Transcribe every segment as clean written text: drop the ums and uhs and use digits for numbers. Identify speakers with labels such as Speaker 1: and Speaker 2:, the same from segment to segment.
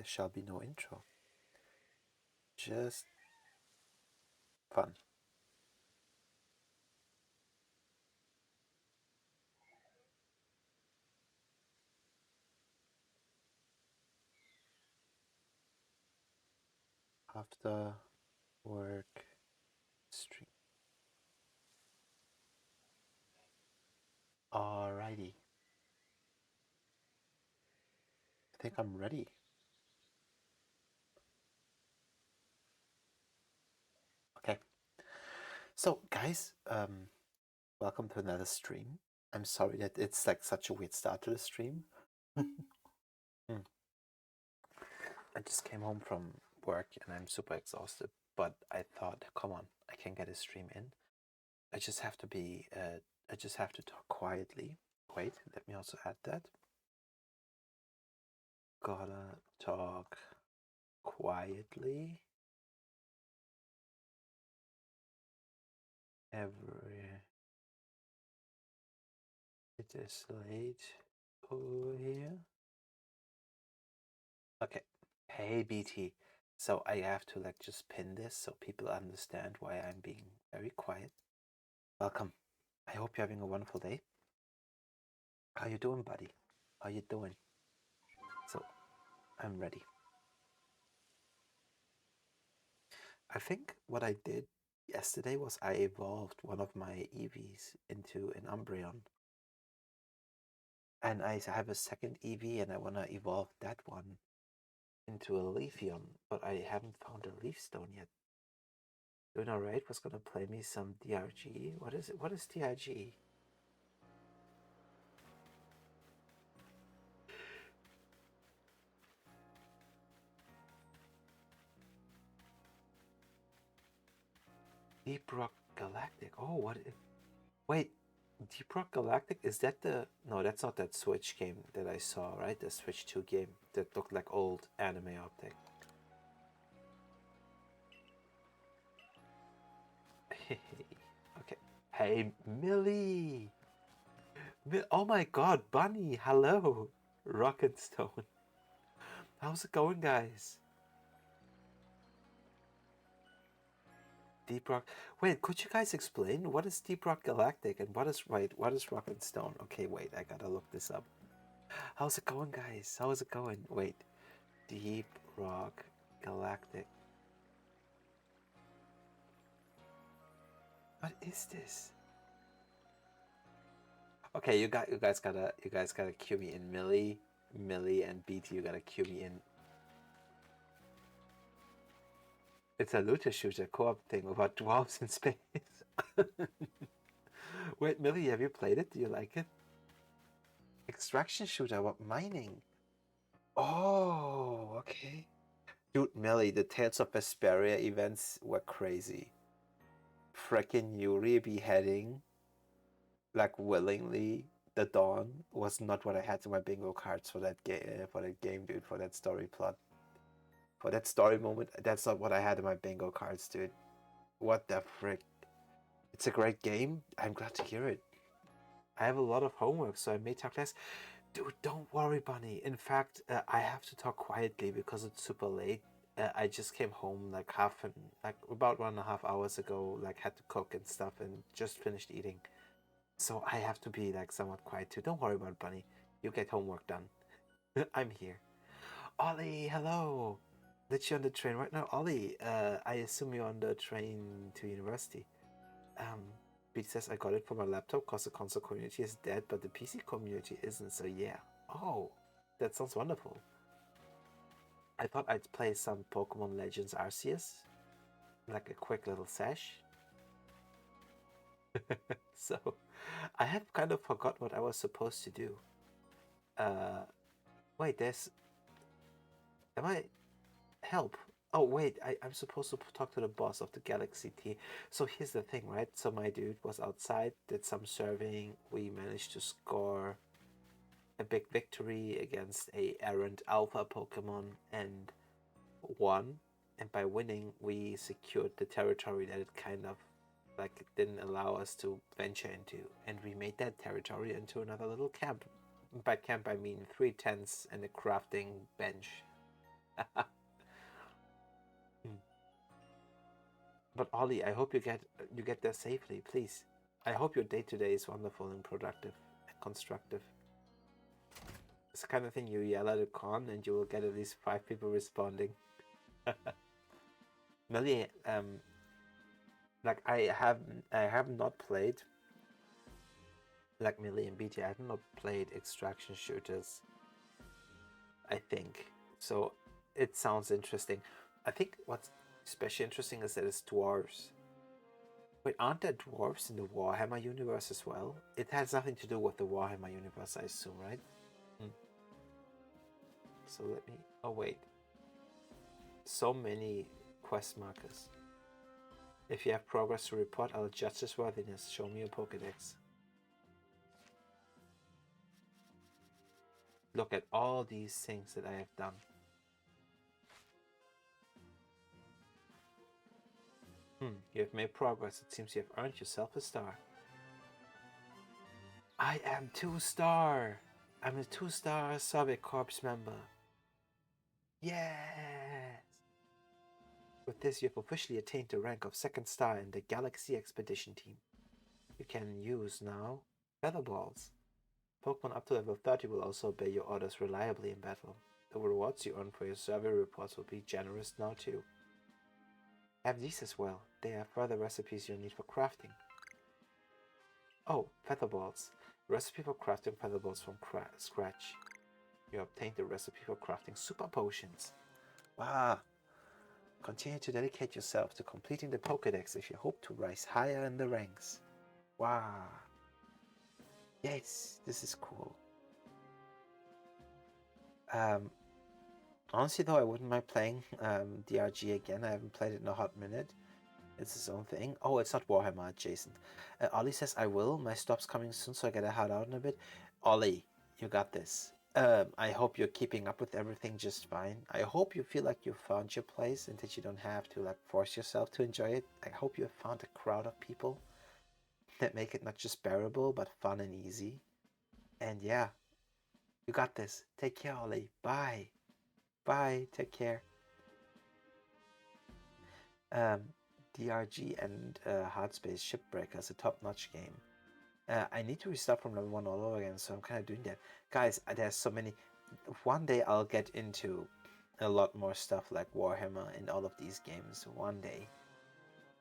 Speaker 1: shall be no intro. Just fun. After work stream. Alrighty. I think I'm ready. Okay. So, guys, welcome to another stream. I'm sorry that it's like such a weird start to the stream. I just came home from work and I'm super exhausted, but I thought, come on, I can get a stream in. I just have to be, I just have to talk quietly. Wait, let me also add that. Gotta talk quietly. It is late over here. Okay. Hey BT. So I have to like just pin this so people understand why I'm being very quiet. Welcome. I hope you're having a wonderful day. How you doing, buddy? How you doing? So I'm ready. I think what I did yesterday was I evolved one of my EVs into an Umbreon. And I have a second EV and I want to evolve that one into a Leafeon, but I haven't found a Leaf Stone yet. Doing alright, was gonna play me some DRG. What is it? What is DRG? Deep Rock Galactic. Oh, what? Wait, Deep Rock Galactic? Is that the... No, that's not that Switch game that I saw, right? The Switch 2 game that looked like old anime optic. Okay. Hey, Millie! Oh my god, Bunny, hello! Rocket Stone. How's it going, guys? Deep Rock. Wait, could you guys explain what is Deep Rock Galactic and what is what is Rocket Stone? Okay, wait, I gotta look this up. How's it going, guys? How's it going? Wait, Deep Rock Galactic. What is this? Okay, you guys gotta cue me in. Millie, and BT. You gotta cue me in. It's a looter shooter co-op thing about dwarves in space. Wait, Millie, have you played it? Do you like it? Extraction shooter about mining. Oh, okay. Dude, Millie, the Tales of Vesperia events were crazy. Frickin' Yuri beheading, like willingly, the Dawn was not what I had in my bingo cards for that game, dude. For that story plot, for that story moment, that's not what I had in my bingo cards, dude. What the frick? It's a great game. I'm glad to hear it. I have a lot of homework, so I may talk less. Dude, don't worry, Bunny. In fact, I have to talk quietly because it's super late. I just came home like about 1.5 hours ago. Like had to cook and stuff, and just finished eating. So I have to be like somewhat quiet too. Don't worry about it, Bunny. You get homework done. I'm here. Ollie, hello. That you on the train right now, Ollie? I assume you're on the train to university. Pete says I got it for my laptop because the console community is dead, but the PC community isn't, so yeah. Oh, that sounds wonderful. I thought I'd play some Pokemon Legends Arceus, like a quick little sesh. So, I have kind of forgot what I was supposed to do. Wait, am I... Help. Oh, wait, I'm supposed to talk to the boss of the Galaxy T. So here's the thing, right? So my dude was outside, did some serving, we managed to score a big victory against a errant alpha Pokemon and won. And by winning, we secured the territory that it kind of like it didn't allow us to venture into, and we made that territory into another little camp. By camp, I mean 3 tents and a crafting bench. Mm. But Ollie, I hope you get there safely, please. I hope your day today is wonderful and productive and constructive. It's the kind of thing you yell at a con and you will get at least 5 people responding. Millie, like I have not played like Millie and BT. I have not played extraction shooters, I think. So it sounds interesting. I think what's especially interesting is that it's dwarves. Wait, aren't there dwarves in the Warhammer universe as well? It has nothing to do with the Warhammer universe, I assume, right? Hmm. So let me. Oh, wait. So many quest markers. If you have progress to report, I'll judge this worthiness. Show me your Pokedex. Look at all these things that I have done. You have made progress. It seems you have earned yourself a star. I am 2-star. I'm a 2-star Soviet Corps member. Yes! With this, you have officially attained the rank of 2nd star in the Galaxy Expedition team. You can use now Feather Balls. Pokemon up to level 30 will also obey your orders reliably in battle. The rewards you earn for your survey reports will be generous now too. Have these as well. They are further recipes you'll need for crafting. Oh, Feather Balls. Recipe for crafting Feather Balls from scratch. You obtained the recipe for crafting super potions. Wow. Continue to dedicate yourself to completing the Pokédex if you hope to rise higher in the ranks. Wow. Yes, this is cool. Honestly though, I wouldn't mind playing DRG again. I haven't played it in a hot minute. It's his own thing. Oh, it's not Warhammer adjacent. Ollie says, I will. My stop's coming soon, so I gotta head out in a bit. Ollie, you got this. I hope you're keeping up with everything just fine. I hope you feel like you found your place and that you don't have to like force yourself to enjoy it. I hope you have found a crowd of people that make it not just bearable, but fun and easy. And yeah, you got this. Take care, Ollie. Bye. Bye. Take care. Um, DRG and Hardspace Shipbreaker is a top-notch game. I need to restart from level 1 all over again, so I'm kind of doing that. Guys, there's so many. One day I'll get into a lot more stuff like Warhammer in all of these games. One day.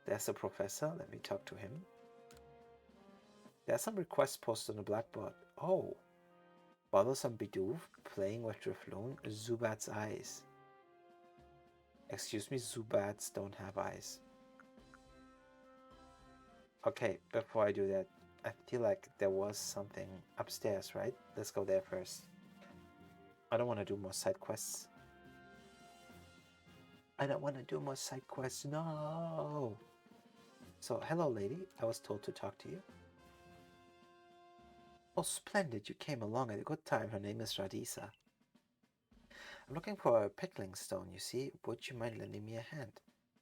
Speaker 1: There's a professor. Let me talk to him. There's some requests posted on the Blackboard. Oh. Bothersome Bidoof playing with Drifloon. Zubat's eyes. Excuse me, Zubats don't have eyes. Okay, before I do that, I feel like there was something upstairs, right? Let's go there first. I don't want to do more side quests. I don't want to do more side quests. No. So, hello, lady. I was told to talk to you. Oh, splendid. You came along at a good time. Her name is Radisa. I'm looking for a pickling stone, you see. Would you mind lending me a hand?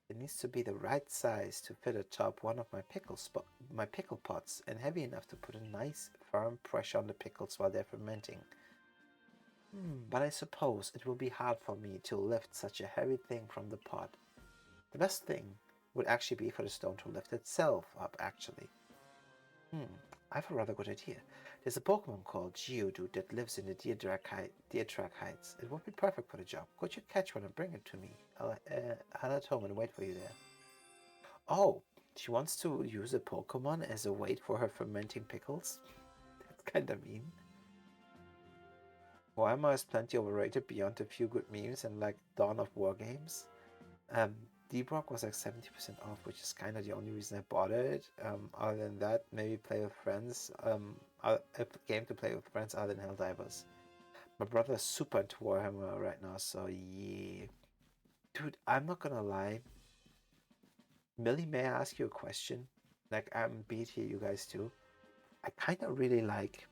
Speaker 1: It needs to be the right size to fit atop one of my pickle pots and heavy enough to put a nice, firm pressure on the pickles while they're fermenting. But I suppose it will be hard for me to lift such a heavy thing from the pot. The best thing would actually be for the stone to lift itself up, actually. I have a rather good idea. There's a Pokemon called Geodude that lives in the Deertrack Heights. It would be perfect for the job. Could you catch one and bring it to me? I'll head home and wait for you there. Oh, she wants to use a Pokemon as a weight for her fermenting pickles? That's kinda mean. Warhammer is plenty overrated beyond a few good memes and like Dawn of War games. D-Block was like 70% off, which is kind of the only reason I bought it. Other than that, maybe play with friends. A game to play with friends other than Helldivers. My brother is super into Warhammer right now, so yeah. Dude, I'm not gonna lie. Millie, may I ask you a question? Like, I'm beat here, you guys too. I kind of really like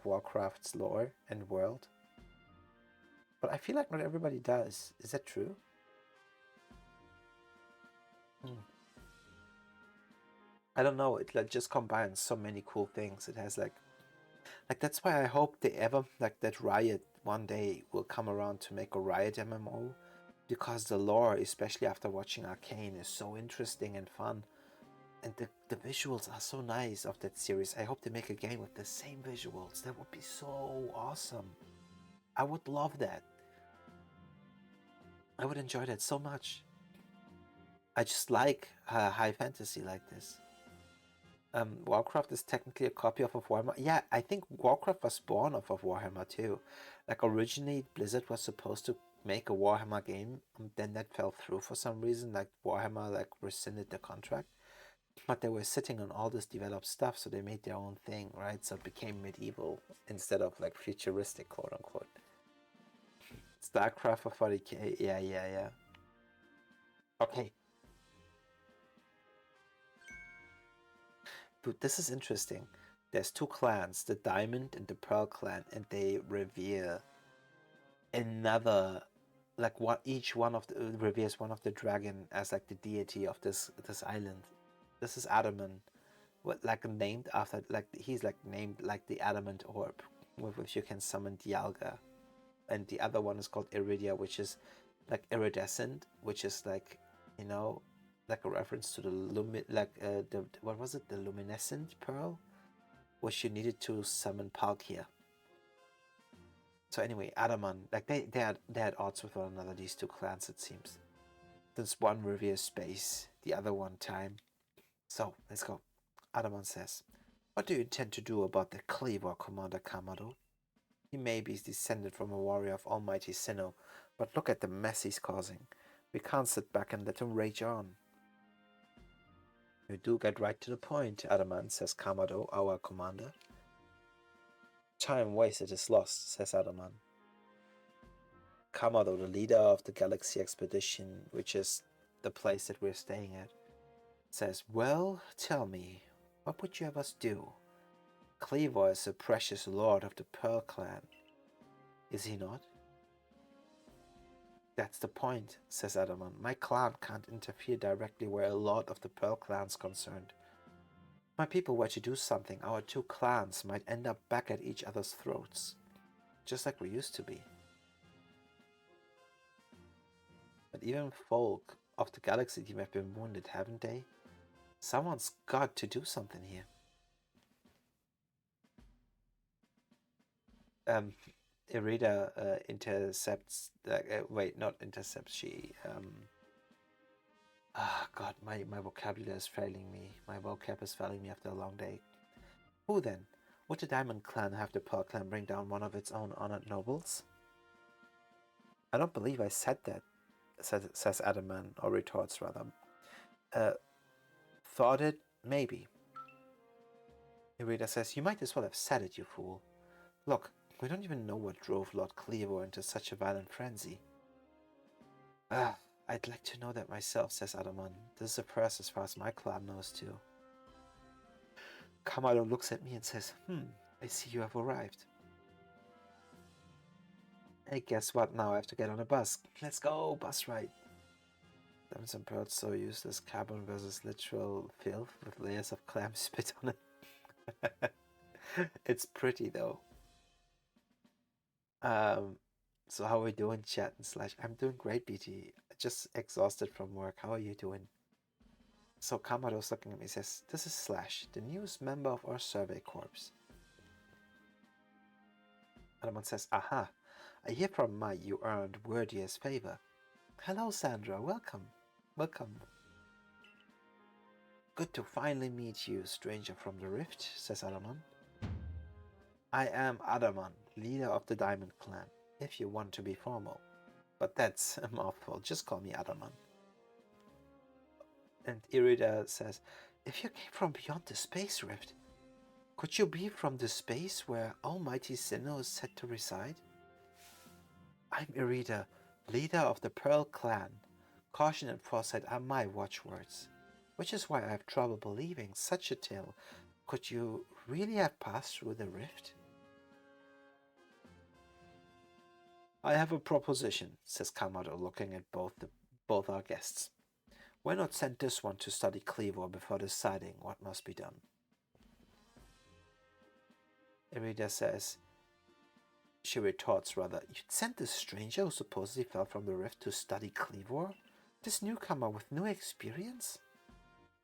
Speaker 1: Warcraft's lore and world. But I feel like not everybody does. Is that true? I don't know. It like just combines so many cool things. It has like that's why I hope they ever like that Riot one day will come around to make a Riot MMO, because the lore, especially after watching Arcane, is so interesting and fun. And the visuals are so nice of that series. I hope they make a game with the same visuals. That would be so awesome. I would love that. I would enjoy that so much. I just like high fantasy like this. Warcraft is technically a copy of Warhammer. Yeah, I think Warcraft was born off of Warhammer too. Like originally Blizzard was supposed to make a Warhammer game, then that fell through for some reason. Like Warhammer like rescinded the contract, but they were sitting on all this developed stuff, so they made their own thing, right? So it became medieval instead of like futuristic, quote unquote. StarCraft for 40k. Yeah. Okay. Dude, this is interesting. There's two clans, the Diamond and the Pearl clan, and they revere another, like what each one of the reveres one of the dragon as like the deity of this island. This is Adaman, what like named after, like he's like named like the adamant orb with which you can summon Dialga, and the other one is called Iridia, which is like iridescent, which is like, you know, like a reference to the the what was it, the luminescent pearl, which you needed to summon Palkia. So anyway, Adaman, like they had odds with one another, these two clans, it seems. Since one reveres space, the other one time. So let's go. Adaman says, "What do you intend to do about the Cleaver, Commander Kamado? He may be descended from a warrior of Almighty Sinnoh, but look at the mess he's causing. We can't sit back and let him rage on." "You do get right to the point, Adaman," says Kamado, our commander. "Time wasted is lost," says Adaman. Kamado, the leader of the Galaxy Expedition, which is the place that we're staying at, says, "Well, tell me, what would you have us do? Cleaver is the precious lord of the Pearl clan, is he not?" "That's the point," says Adaman. "My clan can't interfere directly where a lord of the Pearl clan's concerned. If my people were to do something, our two clans might end up back at each other's throats, just like we used to be. But even folk of the Galaxy team have been wounded, haven't they? Someone's got to do something here." Irida intercepts. Wait, not intercepts. She. God, my vocabulary is failing me. My vocab is failing me after a long day. "Who then? Would the Diamond Clan have the Pearl Clan bring down one of its own honored nobles?" "I don't believe I said that," says Adaman, or retorts rather. "Thought it? Maybe." Irida says, "You might as well have said it, you fool. Look, we don't even know what drove Lord Cleaver into such a violent frenzy." "I'd like to know that myself," says Adaman. "This is a first as far as my clan knows too." Kamado looks at me and says, "I see you have arrived. Hey, guess what? Now I have to get on a bus. Let's go, bus ride." Diamonds and pearls so useless. Carbon versus literal filth with layers of clam spit on it. It's pretty though. So how are we doing, chat and slash? I'm doing great, BT. Just exhausted from work. How are you doing? So Kamado's looking at me and says, "This is Slash, the newest member of our survey corps." Adaman says, "Aha, I hear from Mai you earned Wordier's favor." "Hello, Sandra. Welcome. Welcome." "Good to finally meet you, stranger from the Rift," says Adaman. "I am Adaman, leader of the Diamond Clan, if you want to be formal. But that's a mouthful. Just call me Adaman." And Irida says, "If you came from beyond the space rift, could you be from the space where Almighty Sinnoh is said to reside?" "I'm Irida, leader of the Pearl clan. Caution and foresight are my watchwords, which is why I have trouble believing such a tale. Could you really have passed through the rift?" "I have a proposition," says Kamado, looking at both our guests. "Why not send this one to study Cleaver before deciding what must be done?" Irida says, She retorts rather, you'd sent this stranger who supposedly fell from the rift to study Cleavor? This newcomer with no experience?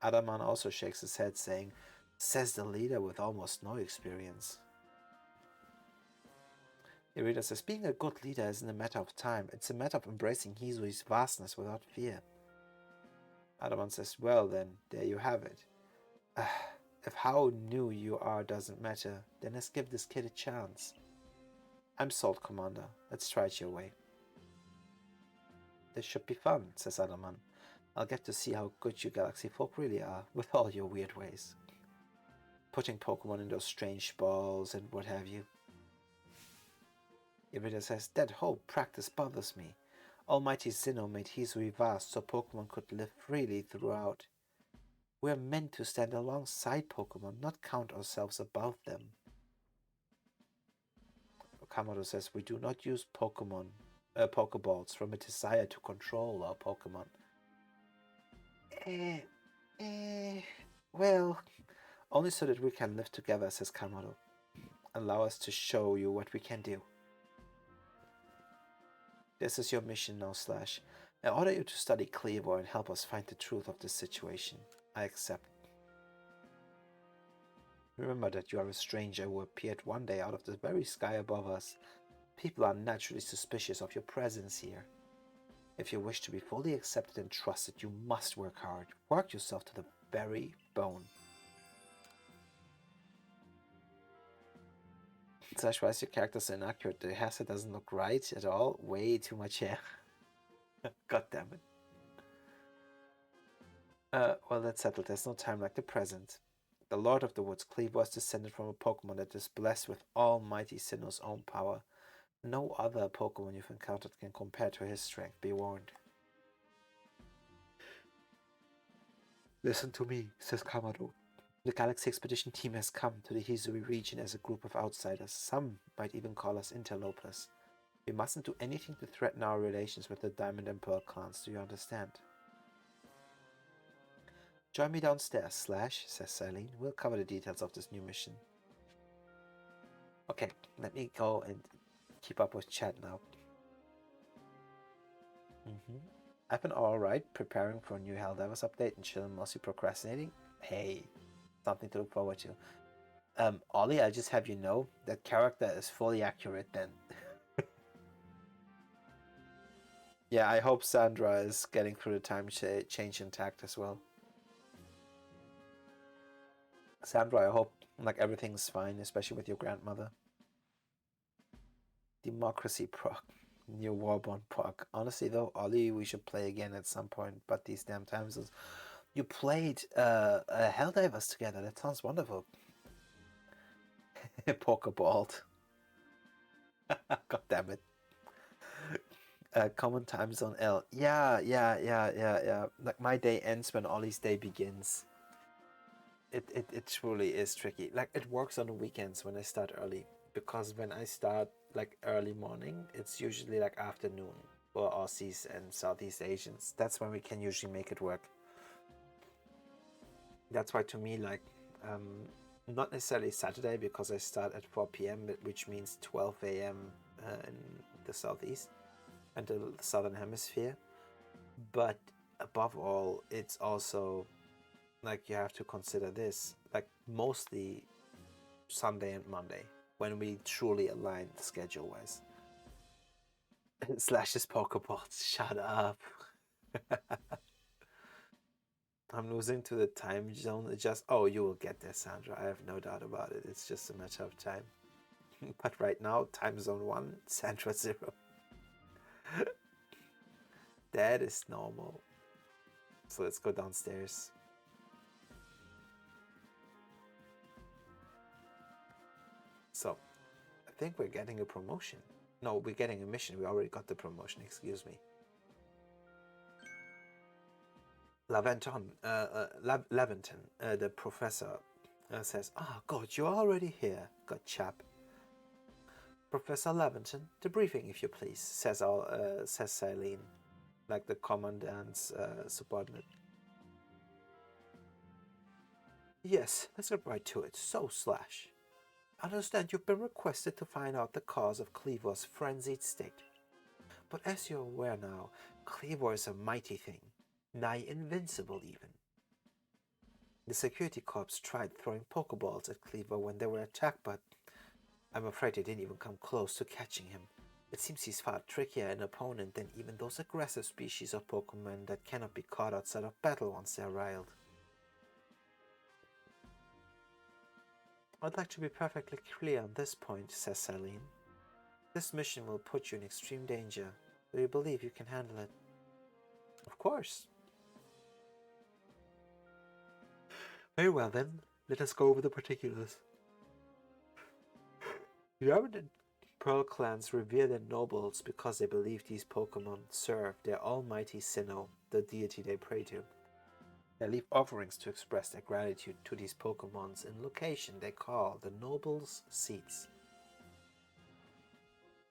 Speaker 1: Adaman also shakes his head, saying, says the leader with almost no experience. Irida says, being a good leader isn't a matter of time, it's a matter of embracing Hizui's vastness without fear. Adaman says, well then, there you have it. If how new you are doesn't matter, then let's give this kid a chance. I'm sold, Commander. Let's try it your way. This should be fun, says Adaman. I'll get to see how good you galaxy folk really are, with all your weird ways. Putting Pokemon in those strange balls and what have you. Irida says, that whole practice bothers me. Almighty Sinnoh made Hisui vast so Pokemon could live freely throughout. We're meant to stand alongside Pokemon, not count ourselves above them. Kamado says, we do not use Pokeballs from a desire to control our Pokemon. Well, only so that we can live together, says Kamado. Allow us to show you what we can do. This is your mission now, Slash. I order you to study Cleavor and help us find the truth of this situation. I accept. Remember that you are a stranger who appeared one day out of the very sky above us. People are naturally suspicious of your presence here. If you wish to be fully accepted and trusted, you must work hard. Work yourself to the very bone. Slash, why is your character so inaccurate? The hairset doesn't look right at all. Way too much hair. God damn it. Well, that's settled. There's no time like the present. The Lord of the Woods, Cleave, was descended from a Pokemon that is blessed with Almighty Sinnoh's own power. No other Pokemon you've encountered can compare to his strength, be warned. Listen to me, says Kamado. The Galaxy Expedition team has come to the Hisui region as a group of outsiders. Some might even call us interlopers. We mustn't do anything to threaten our relations with the Diamond and Pearl clans, do you understand? Join me downstairs, Slash, says Celine. We'll cover the details of this new mission. Okay, let me go and keep up with chat now. I've been alright, preparing for a new Helldivers update and chilling, mostly procrastinating. Hey, something to look forward to. Ollie, I just have you know, that character is fully accurate then. Yeah, I hope Sandra is getting through the time change intact as well. Sandra, I hope like everything's fine, especially with your grandmother. Democracy proc. New Warborn proc. Honestly though, Ollie, we should play again at some point, but these damn times is... You played Helldivers together, that sounds wonderful. Pokeball. God damn it. Common time zone L. Yeah. Like my day ends when Ollie's day begins. It truly is tricky. Like it works on the weekends when I start early, because when I start like early morning, it's usually like afternoon for Aussies and Southeast Asians. That's when we can usually make it work. That's why to me, like not necessarily Saturday, because I start at 4 p.m, which means 12 a.m. In the Southeast and the Southern Hemisphere. But above all, it's also like you have to consider this, like mostly Sunday and Monday, when we truly align schedule-wise. Slash's Pokeballs, shut up. I'm losing to the time zone adjust. Oh, you will get there, Sandra. I have no doubt about it. It's just a matter of time. But right now, time zone 1, Sandra 0. That is normal. So let's go downstairs. So, I think we're getting a promotion. No, we're getting a mission. We already got the promotion, excuse me. Laventon, the professor, says, "Ah, God, you're already here. Good chap." Professor Laventon, the briefing, if you please, says Celine, like the commandant's subordinate. Yes, let's get right to it. So, Slash, understand you've been requested to find out the cause of Cleavor's frenzied state. But as you're aware now, Cleavor is a mighty thing, nigh invincible even. The security corps tried throwing Pokeballs at Cleaver when they were attacked, but I'm afraid they didn't even come close to catching him. It seems he's far trickier an opponent than even those aggressive species of Pokemon that cannot be caught outside of battle once they're riled. I'd like to be perfectly clear on this point, says Celine. This mission will put you in extreme danger. Do you believe you can handle it? Of course. Very well then, let us go over the particulars. The Emerald Pearl clans revere their nobles because they believe these Pokemon serve their almighty Sinnoh, the deity they pray to. They leave offerings to express their gratitude to these Pokemons in location they call the Nobles' Seats.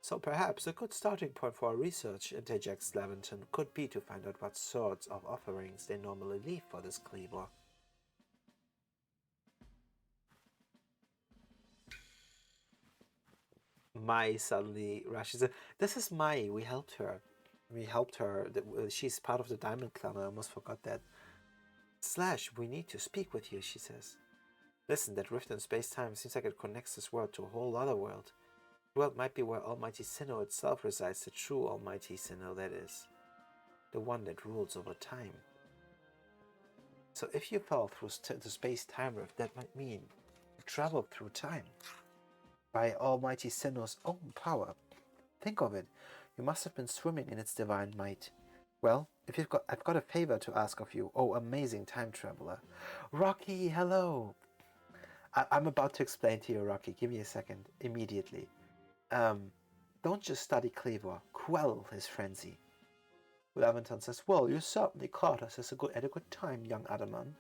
Speaker 1: So perhaps a good starting point for our research, interjects Laventon, could be to find out what sorts of offerings they normally leave for this Cleavor. Mai suddenly rushes in. This is Mai. We helped her. She's part of the Diamond Clan. I almost forgot that. Slash, we need to speak with you, she says. Listen, that rift in space-time seems like it connects this world to a whole other world. The world might be where Almighty Sinnoh itself resides, the true Almighty Sinnoh, that is. The one that rules over time. So if you fell through the space-time rift, that might mean you traveled through time. By Almighty Sinnoh's own power. Think of it. You must have been swimming in its divine might. Well, I've got a favor to ask of you, oh amazing time traveler. Rocky, hello! I'm about to explain to you, Rocky. Give me a second. Immediately. Don't just study Cleavor. Quell his frenzy. Laventon says, well, you certainly caught us at a good time, young Adaman.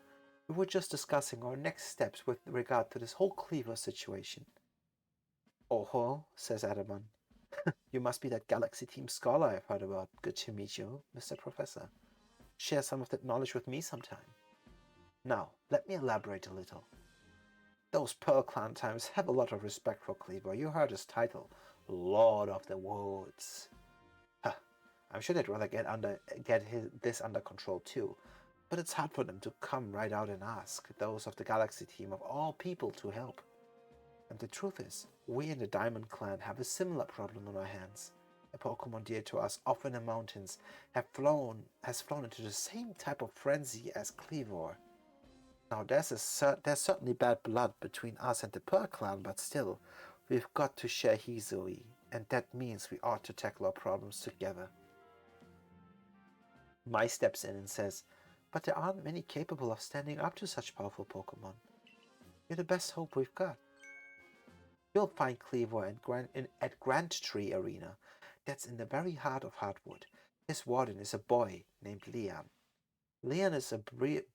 Speaker 1: We were just discussing our next steps with regard to this whole Cleavor situation. Oh, says Adaman. You must be that Galaxy Team scholar I've heard about. Good to meet you, Mr. Professor. Share some of that knowledge with me sometime. Now, let me elaborate a little. Those Pearl Clan times have a lot of respect for Cleavor. You heard his title, Lord of the Woods. Huh, I'm sure they'd rather get this under control too, but it's hard for them to come right out and ask those of the Galaxy Team of all people to help. And the truth is, we in the Diamond Clan have a similar problem on our hands. A Pokemon dear to us off in the mountains has flown into the same type of frenzy as Cleavor. Now there's certainly bad blood between us and the Pearl Clan, but still, we've got to share Hisui, and that means we ought to tackle our problems together. Mai steps in and says, but there aren't many capable of standing up to such powerful Pokemon. You're the best hope we've got. You'll find Cleavor at Grand Tree Arena. That's in the very heart of Heartwood. His warden is a boy named Leon. Leon is a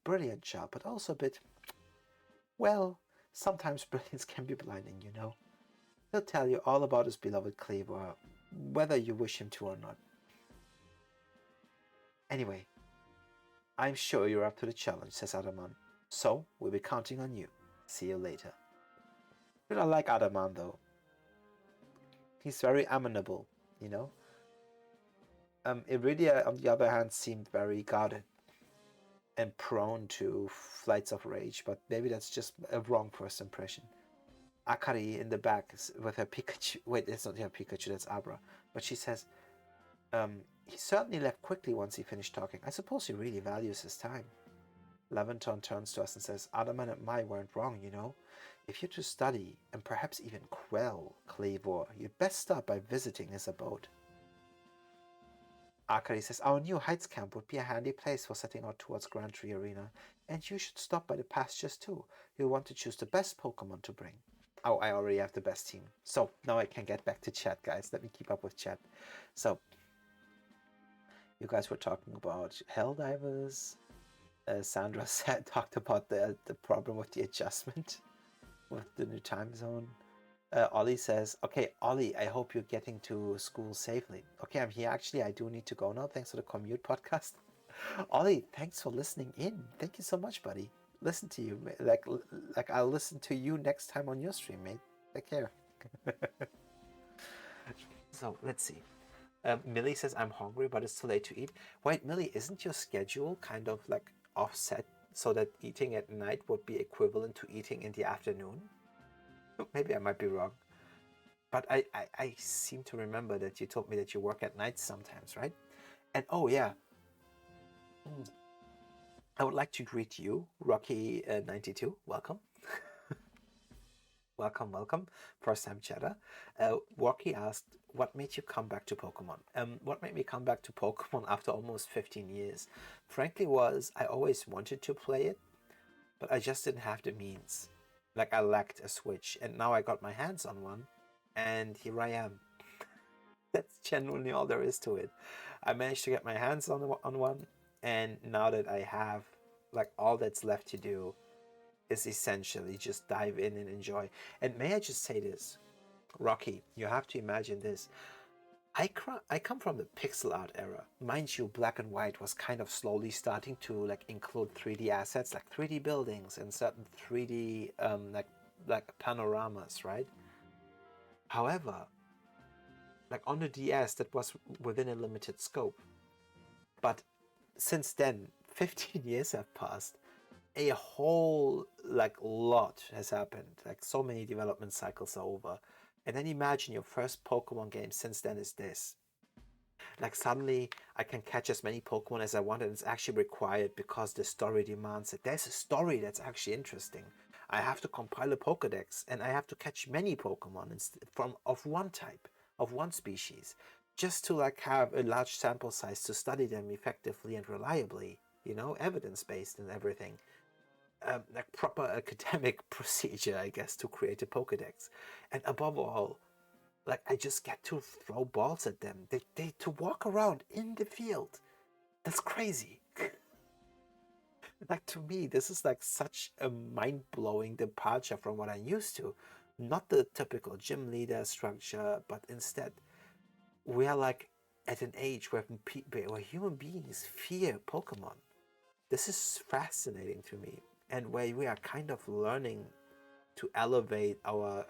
Speaker 1: brilliant child, but also a bit... Well, sometimes brilliance can be blinding, you know. He'll tell you all about his beloved Cleavor, whether you wish him to or not. Anyway, I'm sure you're up to the challenge, says Adaman. So, we'll be counting on you. See you later. I like Adaman though. He's very amenable, you know. Iridia, on the other hand, seemed very guarded and prone to flights of rage, but maybe that's just a wrong first impression. Akari in the back with her Pikachu. Wait, it's not her Pikachu, that's Abra. But she says, he certainly left quickly once he finished talking. I suppose he really values his time. Laventon turns to us and says, Adaman and Mai weren't wrong, you know. If you're to study, and perhaps even quell Cleavor, you'd best start by visiting his abode. Akari says, our new Heights camp would be a handy place for setting out towards Grand Tree Arena, and you should stop by the pastures too. You'll want to choose the best Pokemon to bring. Oh, I already have the best team. So, now I can get back to chat, guys. Let me keep up with chat. So, you guys were talking about Helldivers. Sandra talked about the problem with the adjustment with the new time zone. Ollie says, okay, Ollie, I hope you're getting to school safely. Okay, I'm here. Actually, I do need to go now. Thanks for the commute podcast. Ollie, thanks for listening in. Thank you so much, buddy. Listen to you. Like I'll listen to you next time on your stream, mate. Take care. So let's see. Millie says, I'm hungry, but it's too late to eat. Wait, Millie, isn't your schedule kind of like offset so that eating at night would be equivalent to eating in the afternoon? Maybe I might be wrong. But I seem to remember that you told me that you work at night sometimes, right? And oh, yeah. I would like to greet you, Rocky92. Welcome. Welcome. First time chatter. Rocky asked, what made you come back to Pokemon? What made me come back to Pokemon after almost 15 years? Frankly was, I always wanted to play it, but I just didn't have the means. Like I lacked a Switch, and now I got my hands on one, and here I am. That's genuinely all there is to it. I managed to get my hands on one, and now that I have, like, all that's left to do is essentially just dive in and enjoy. And may I just say this, Rocky, you have to imagine this. I come from the pixel art era. Mind you, black and white was kind of slowly starting to like include 3D assets, like 3D buildings and certain 3D like panoramas, right? However, like on the DS, that was within a limited scope. But since then, 15 years have passed. A whole like lot has happened. Like so many development cycles are over. And then imagine your first Pokemon game since then is this. Like suddenly I can catch as many Pokemon as I want, and it's actually required because the story demands it. There's a story that's actually interesting. I have to compile a Pokedex, and I have to catch many Pokemon from of one type, of one species, just to like have a large sample size to study them effectively and reliably. You know, evidence-based and everything. Like proper academic procedure, I guess, to create a Pokedex. And above all, like I just get to throw balls at them. They to walk around in the field. That's crazy. Like to me, this is like such a mind-blowing departure from what I'm used to. Not the typical gym leader structure, but instead, we are like at an age where human beings fear Pokemon. This is fascinating to me, and where we are kind of learning to elevate our,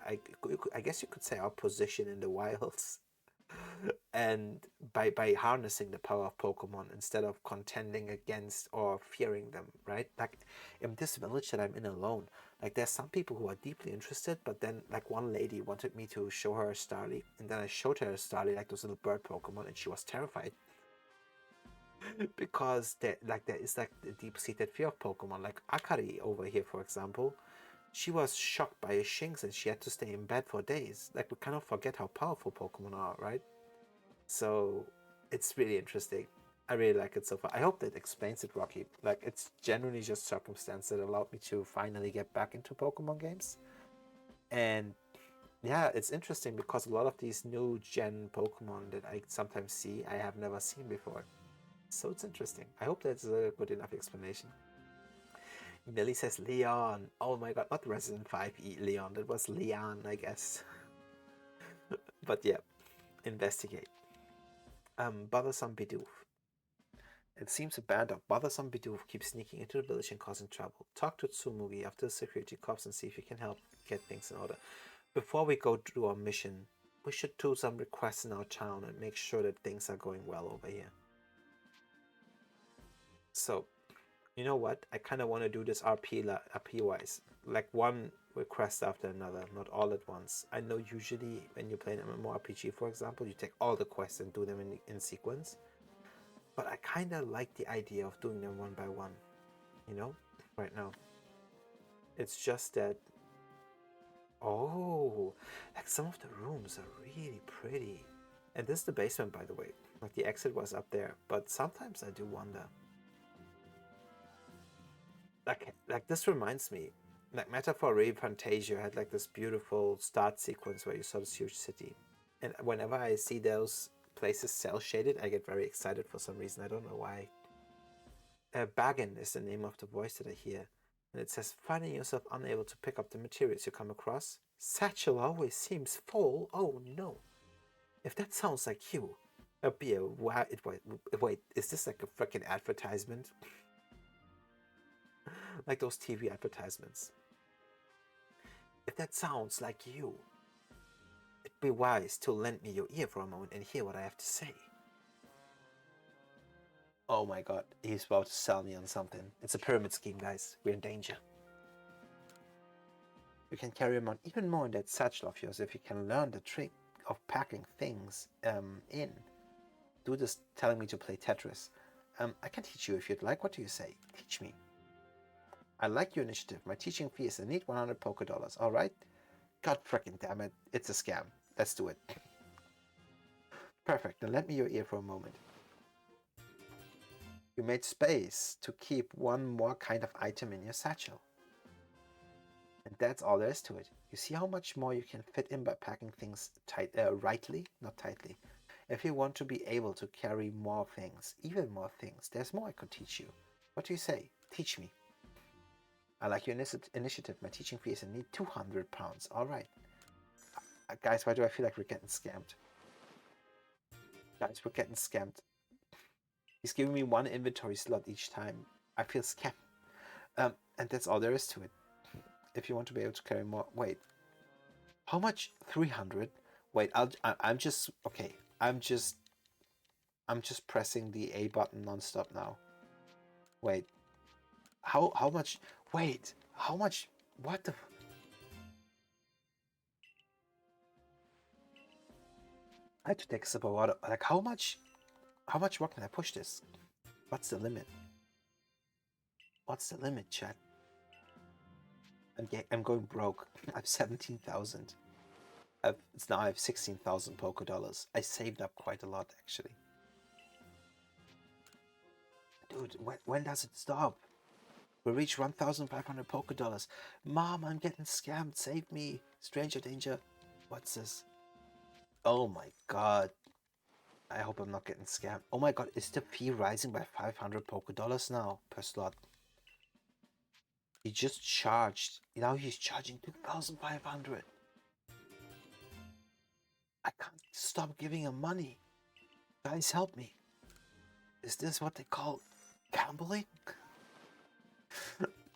Speaker 1: I guess you could say, our position in the wilds, and by harnessing the power of Pokemon instead of contending against or fearing them, right? Like in this village that I'm in alone, like there's some people who are deeply interested, but then like one lady wanted me to show her a Starly, and then I showed her a Starly, like those little bird Pokemon, and she was terrified. Because there is like the deep-seated fear of Pokemon. Like Akari over here, for example, she was shocked by a Shinx and she had to stay in bed for days. Like we kind of forget how powerful Pokemon are, right? So it's really interesting. I really like it so far. I hope that explains it, Rocky. Like it's generally just circumstance that allowed me to finally get back into Pokemon games. And yeah, it's interesting because a lot of these new gen Pokemon that I sometimes see, I have never seen before. So it's interesting. I hope that's a good enough explanation. Millie says Leon. Oh my god, not Resident 5 Leon. That was Leon, I guess. But yeah, investigate. Bothersome Bidoof. It seems a band of bothersome Bidoof keeps sneaking into the village and causing trouble. Talk to Tsumugi after the security cops and see if you can help get things in order. Before we go do our mission, we should do some requests in our town and make sure that things are going well over here. So, you know what? I kind of want to do this RP wise, like one request after another, not all at once. I know usually when you play an MMORPG, for example, you take all the quests and do them in sequence. But I kind of like the idea of doing them one by one, you know, right now. It's just that, oh, like some of the rooms are really pretty. And this is the basement, by the way. Like the exit was up there, but sometimes I do wonder. Like this reminds me, like Metaphor Ray Fantasia had like this beautiful start sequence where you saw this huge city. And whenever I see those places cel shaded, I get very excited for some reason. I don't know why. Baggin is the name of the voice that I hear. And it says, finding yourself unable to pick up the materials you come across. Satchel always seems full. Oh no. If that sounds like you, be a wait, is this like a freaking advertisement? Like those TV advertisements. If that sounds like you, It'd be wise to lend me your ear for a moment and hear what I have to say. Oh my god, he's about to sell me on something. It's a pyramid scheme, guys. We're in danger. You can carry him on even more in that satchel of yours if you can learn the trick of packing things in. Do this telling me to play Tetris. I can teach you if you'd like. What do you say? Teach me. I like your initiative. My teaching fee is a neat 100 poker dollars. All right? God frickin' damn it. It's a scam. Let's do it. Perfect. Now lend me your ear for a moment. You made space to keep one more kind of item in your satchel. And that's all there is to it. You see how much more you can fit in by packing things rightly, not tightly. If you want to be able to carry more things, even more things, there's more I could teach you. What do you say? Teach me. I like your initiative. My teaching fee is a neat 200 pounds. All right. Guys, why do I feel like we're getting scammed? Guys, we're getting scammed. He's giving me one inventory slot each time. I feel scammed. And that's all there is to it. If you want to be able to carry more... Wait. How much? 300? Wait, I'm just... Okay. I'm just pressing the A button non-stop now. Wait. How much? Wait. How much? What the... I had to take a sip of water. Like, how much more can I push this? What's the limit? What's the limit, chat? I'm going broke. I have 17,000. Now I have 16,000 poker dollars. I saved up quite a lot, actually. Dude, when does it stop? We reach 1,500 poker dollars. Mom, I'm getting scammed. Save me. Stranger danger. What's this? Oh my god. I hope I'm not getting scammed. Oh my god, is the fee rising by 500 poker dollars now per slot? He just charged. Now he's charging 2,500. I can't stop giving him money. Guys, help me. Is this what they call gambling?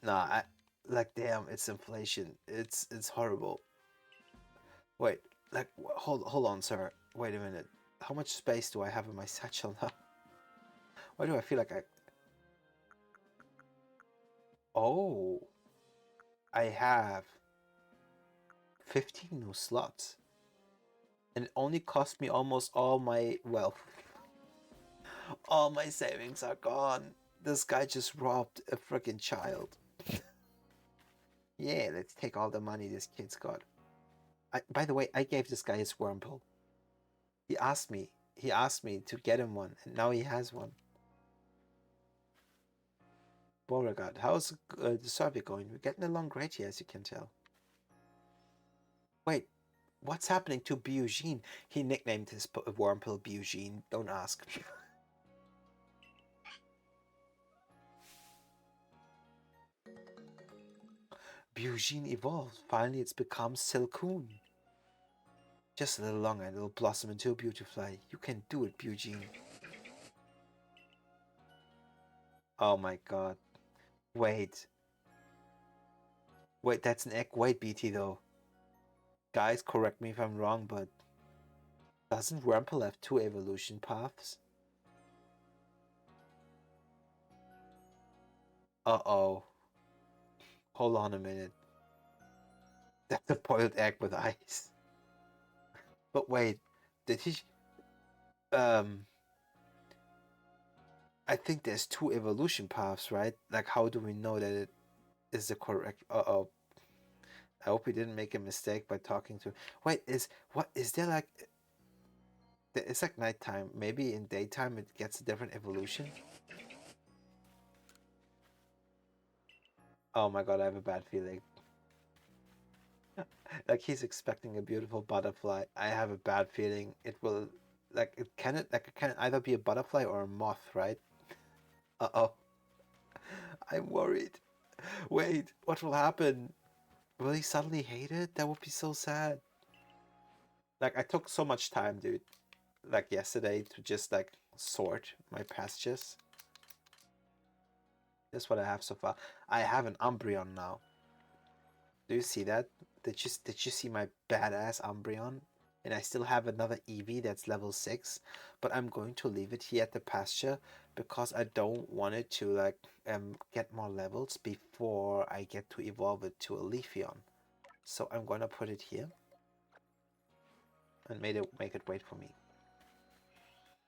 Speaker 1: Nah, like damn, it's inflation. It's horrible. Wait, like hold on, sir. Wait a minute. How much space do I have in my satchel now? Why do I feel like I... Oh, I have 15 new slots. And it only cost me almost all my wealth. All my savings are gone. This guy just robbed a freaking child. Yeah, let's take all the money this kid's got. By the way, I gave this guy his Wurmple. He asked me to get him one, and now he has one. Beauregard, how's the survey going? We're getting along great here, as you can tell. Wait, what's happening to Biogene? He nicknamed his Wurmple Biogene. Don't ask. Biogene evolved. Finally, it's become Silcoon. Just a little longer and it'll blossom into a beautifly. You can do it, Biogene. Oh my god. Wait. Wait, that's an egg white BT though. Guys, correct me if I'm wrong, but doesn't Wurmple have 2 evolution paths? Uh-oh. Hold on a minute. That's a boiled egg with ice. But wait, did he... I think there's 2 evolution paths, right? Like, how do we know that it is the correct... Uh-oh. I hope we didn't make a mistake by talking to... Wait, is there like... It's like nighttime. Maybe in daytime it gets a different evolution? Oh my god, I have a bad feeling. Like he's expecting a beautiful butterfly. I have a bad feeling it will... Like, it can either be a butterfly or a moth, right? Uh-oh. I'm worried. Wait, what will happen? Will he suddenly hate it? That would be so sad. Like, I took so much time, dude. Like, yesterday to just, like, sort my passages. That's what I have so far. I have an Umbreon now. Do you see that? Did you see my badass Umbreon? and I still have another Eevee that's level 6, but I'm going to leave it here at the pasture because I don't want it to like get more levels before I get to evolve it to a Leafeon. So I'm gonna put it here and make it wait for me.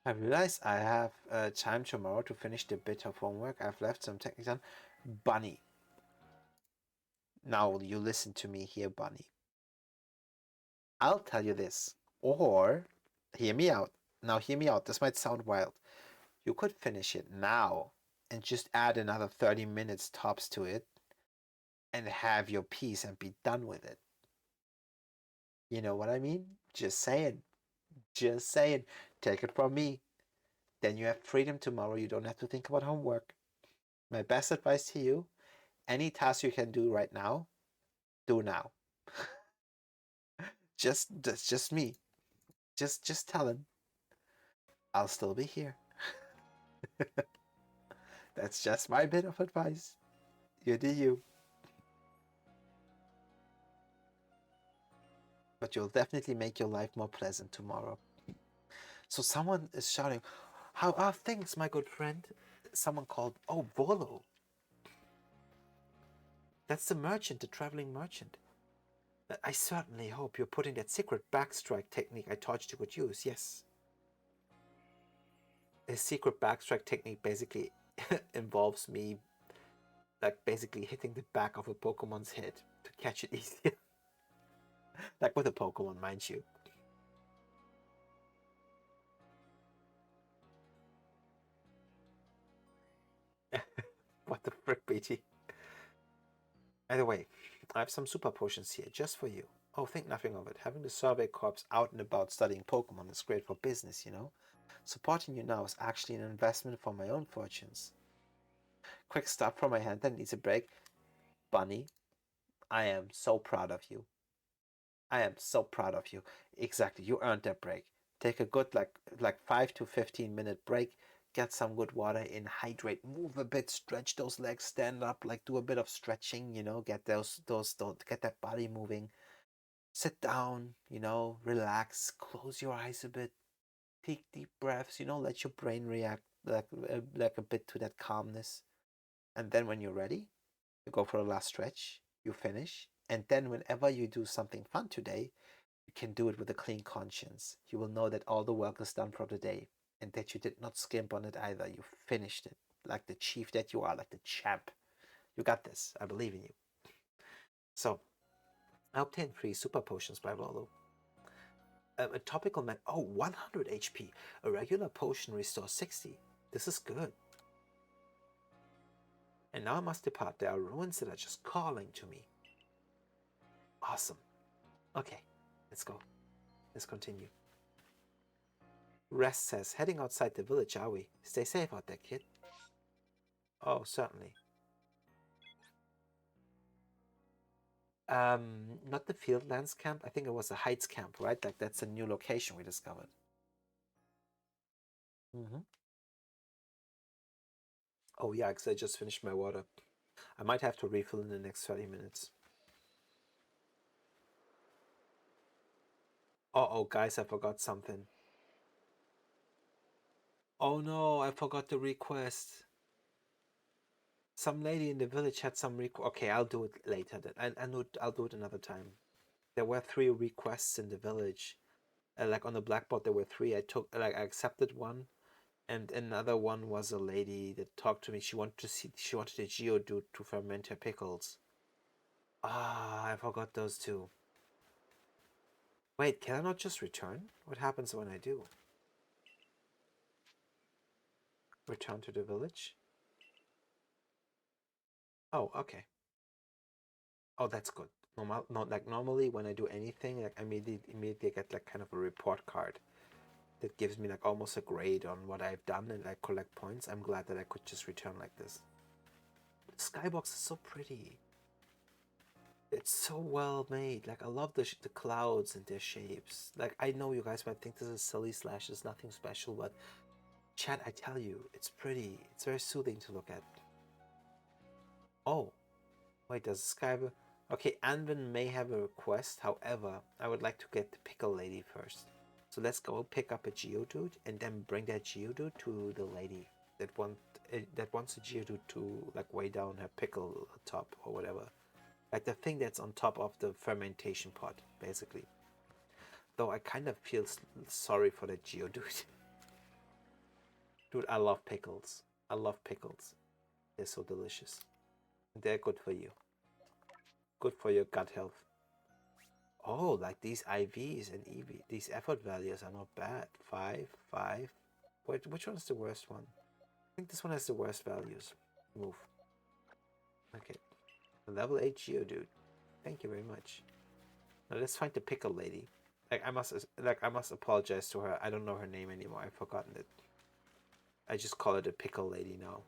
Speaker 1: I realize I have time tomorrow to finish the bit of homework I've left some techniques on. Bunny. Now you listen to me here, Bunny. I'll tell you this. Or, hear me out. Now hear me out. This might sound wild. You could finish it now and just add another 30 minutes tops to it and have your piece and be done with it. You know what I mean? Just saying. Just saying. Take it from me. Then you have freedom tomorrow. You don't have to think about homework. My best advice to you, any task you can do right now, do now. That's just me. Just tell him. I'll still be here. That's just my bit of advice. You do you. But you'll definitely make your life more pleasant tomorrow. So someone is shouting, "How are things, my good friend?" Someone called, "Oh, Volo." That's the merchant, the traveling merchant. I certainly hope you're putting that secret backstrike technique I taught you could use, yes. A secret backstrike technique basically involves me like basically hitting the back of a Pokemon's head to catch it easier. Like with a Pokemon, mind you. What the frick, BT? Either way, I have some super potions here just for you. Oh, think nothing of it. Having the Survey Corps out and about studying Pokemon is great for business, you know? Supporting you now is actually an investment for my own fortunes. Quick stop from my hand that needs a break. Bunny, I am so proud of you. I am so proud of you. Exactly, you earned that break. Take a good like 5 to 15 minute break. Get some good water in, hydrate, move a bit, stretch those legs, stand up, like do a bit of stretching, you know, get those get that body moving. Sit down, you know, relax, close your eyes a bit, take deep breaths, you know, let your brain react like a bit to that calmness. And then when you're ready, you go for a last stretch, you finish, and then whenever you do something fun today, you can do it with a clean conscience. You will know that all the work is done for the day and that you did not skimp on it either. You finished it like the chief that you are, like the champ. You got this. I believe in you. So, I obtained 3 super potions by Volo. A topical med. Oh, 100 HP. A regular potion restores 60. This is good. And now I must depart. There are ruins that are just calling to me. Awesome. Okay, let's go. Let's continue. Rest says, heading outside the village, are we? Stay safe out there, kid. Oh, certainly. Not the Fieldlands camp. I think it was the Heights camp, right? Like that's a new location we discovered. Oh yeah, because I just finished my water. I might have to refill in the next 30 minutes. Uh-oh, guys, I forgot something. Oh no, I forgot the request. Some lady in the village had some request. Okay, I'll do it later. Then I'll do it another time. There were 3 requests in the village. Like on the blackboard, there were 3. I accepted one, and another one was a lady that talked to me. She wanted a Geodude to ferment her pickles. Ah, I forgot those 2. Wait, can I not just return? What happens when I do? Return to the village? Oh, okay. Oh, that's good. Normally when I do anything, like I immediately get like kind of a report card that gives me like almost a grade on what I've done and I collect points. I'm glad that I could just return like this. The skybox is so pretty. It's so well made. Like I love the clouds and their shapes. Like I know you guys might think this is silly / it's nothing special, but chat, I tell you, it's pretty. It's very soothing to look at. Oh, wait, does the sky? Okay, Anvin may have a request. However, I would like to get the pickle lady first. So let's go pick up a Geodude and then bring that Geodude to the lady that wants a Geodude to like weigh down her pickle top or whatever. Like the thing that's on top of the fermentation pot, basically. Though I kind of feel sorry for that Geodude. Dude, I love pickles. I love pickles. They're so delicious. They're good for you. Good for your gut health. Oh, like these IVs and EV. These effort values are not bad. 5, 5. Wait, which one is the worst one? I think this one has the worst values. Move. Okay. Level 8 Geodude. Thank you very much. Now let's find the pickle lady. I must apologize to her. I don't know her name anymore. I've forgotten it. I just call her the pickle lady now.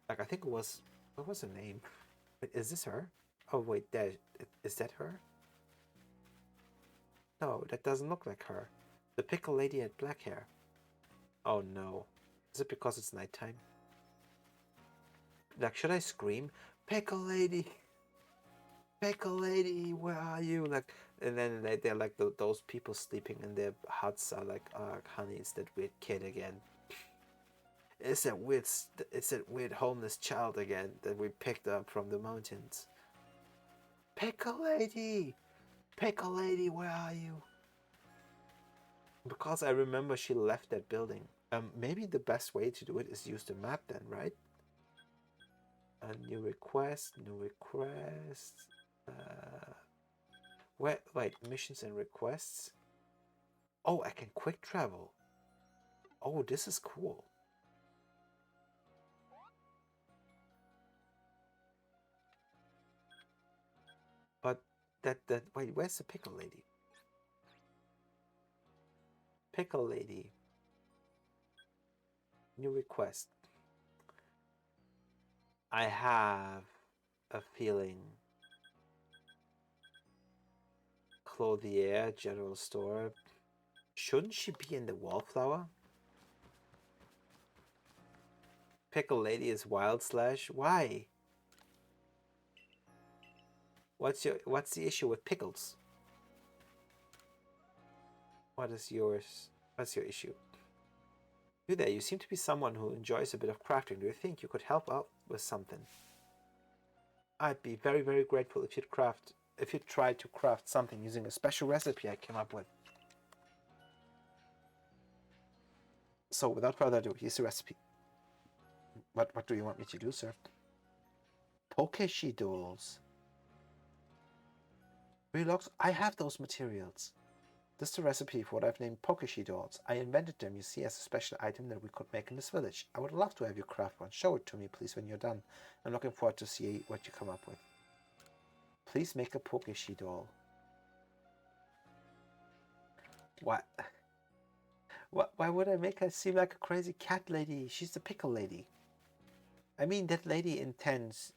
Speaker 1: Like I think it was, what was her name? Wait, is this her? Oh wait, is that her? No, that doesn't look like her. The pickle lady had black hair. Oh no. Is it because it's nighttime? Like, should I scream? Pickle lady! Pickle lady, where are you? Like, and then they're like those people sleeping in their huts are like, oh, honey, it's that weird kid again. It's that weird homeless child again that we picked up from the mountains. Pickle lady! Pickle lady, where are you? Because I remember she left that building. Maybe the best way to do it is use the map then, right? A new request, new request. Wait, missions and requests. Oh, I can quick travel. Oh, this is cool. But wait, where's the pickle lady? Pickle lady. New request. I have a feeling. Clothier, general store. Shouldn't she be in the wallflower? Pickle lady is wild slash. Why? What's the issue with pickles? What's your issue? You there, you seem to be someone who enjoys a bit of crafting. Do you think you could help out with something? I'd be very, very grateful if you'd try to craft something using a special recipe I came up with. So without further ado, here's the recipe. What do you want me to do, sir? Pokeshi dolls. Relogs, I have those materials. This is the recipe for what I've named Pokeshi dolls. I invented them, you see, as a special item that we could make in this village. I would love to have you craft one. Show it to me, please, when you're done. I'm looking forward to see what you come up with. Please make a Pokeshi doll. What? Why would I make her seem like a crazy cat lady? She's the pickle lady. I mean, that lady intends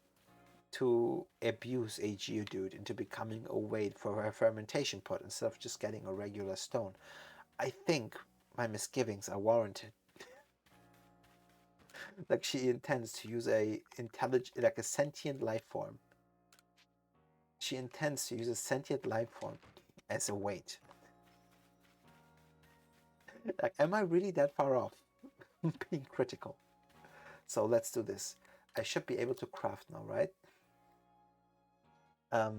Speaker 1: to abuse a Geodude into becoming a weight for her fermentation pot instead of just getting a regular stone. I think my misgivings are warranted. Like she intends to use a sentient life form. She intends to use a sentient life form as a weight. Like, am I really that far off? Being critical. So let's do this. I should be able to craft now, right? How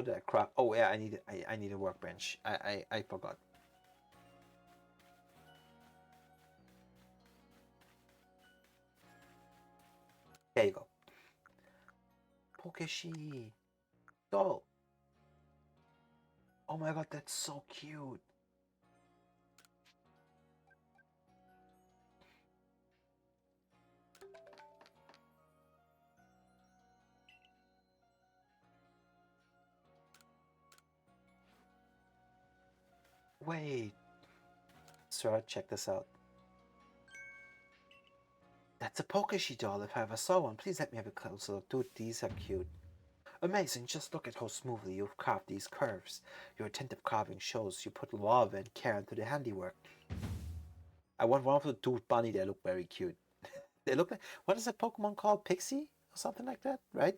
Speaker 1: did I craft? Oh yeah, I need a workbench. I forgot. There you go. Pokeshi doll. Oh my god, that's so cute. Wait. Sir, check this out. That's a Pokeshi doll if I ever saw one. Please let me have a closer look. Dude, these are cute. Amazing, just look at how smoothly you've carved these curves. Your attentive carving shows you put love and care into the handiwork. I want one of the dude bunny. They look very cute. They look like, what is that Pokemon called? Pixie? or something like that, right?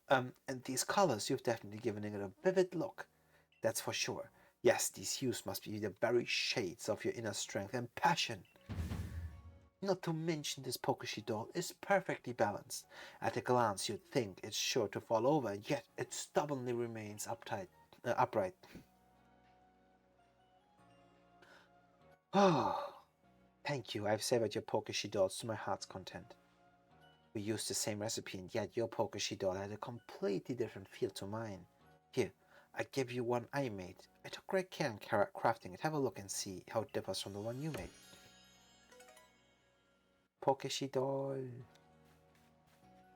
Speaker 1: And these colors, you've definitely given it a vivid look. That's for sure. Yes, these hues must be the very shades of your inner strength and passion. Not to mention this Pokeshi doll is perfectly balanced. At a glance you'd think it's sure to fall over, yet it stubbornly remains upright. Oh, thank you. I've savored your Pokeshi dolls to my heart's content. We used the same recipe, and yet your Pokeshi doll had a completely different feel to mine. Here, I give you one I made. I took great care in crafting it. Have a look and see how it differs from the one you made. Pokeshi doll.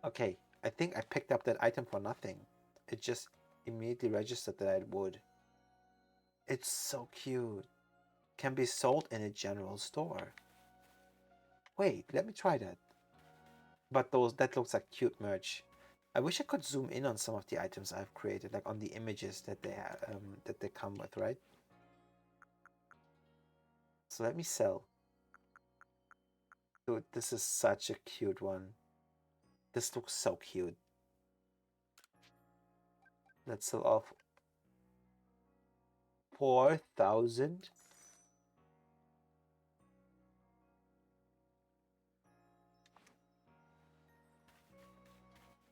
Speaker 1: Okay, I think I picked up that item for nothing. It just immediately registered that I would. It's so cute. Can be sold in a general store. Wait, let me try that. But that looks like cute merch. I wish I could zoom in on some of the items I've created, like on the images that they come with, right? So let me sell. Dude, this is such a cute one. This looks so cute. Let's sell off 4,000.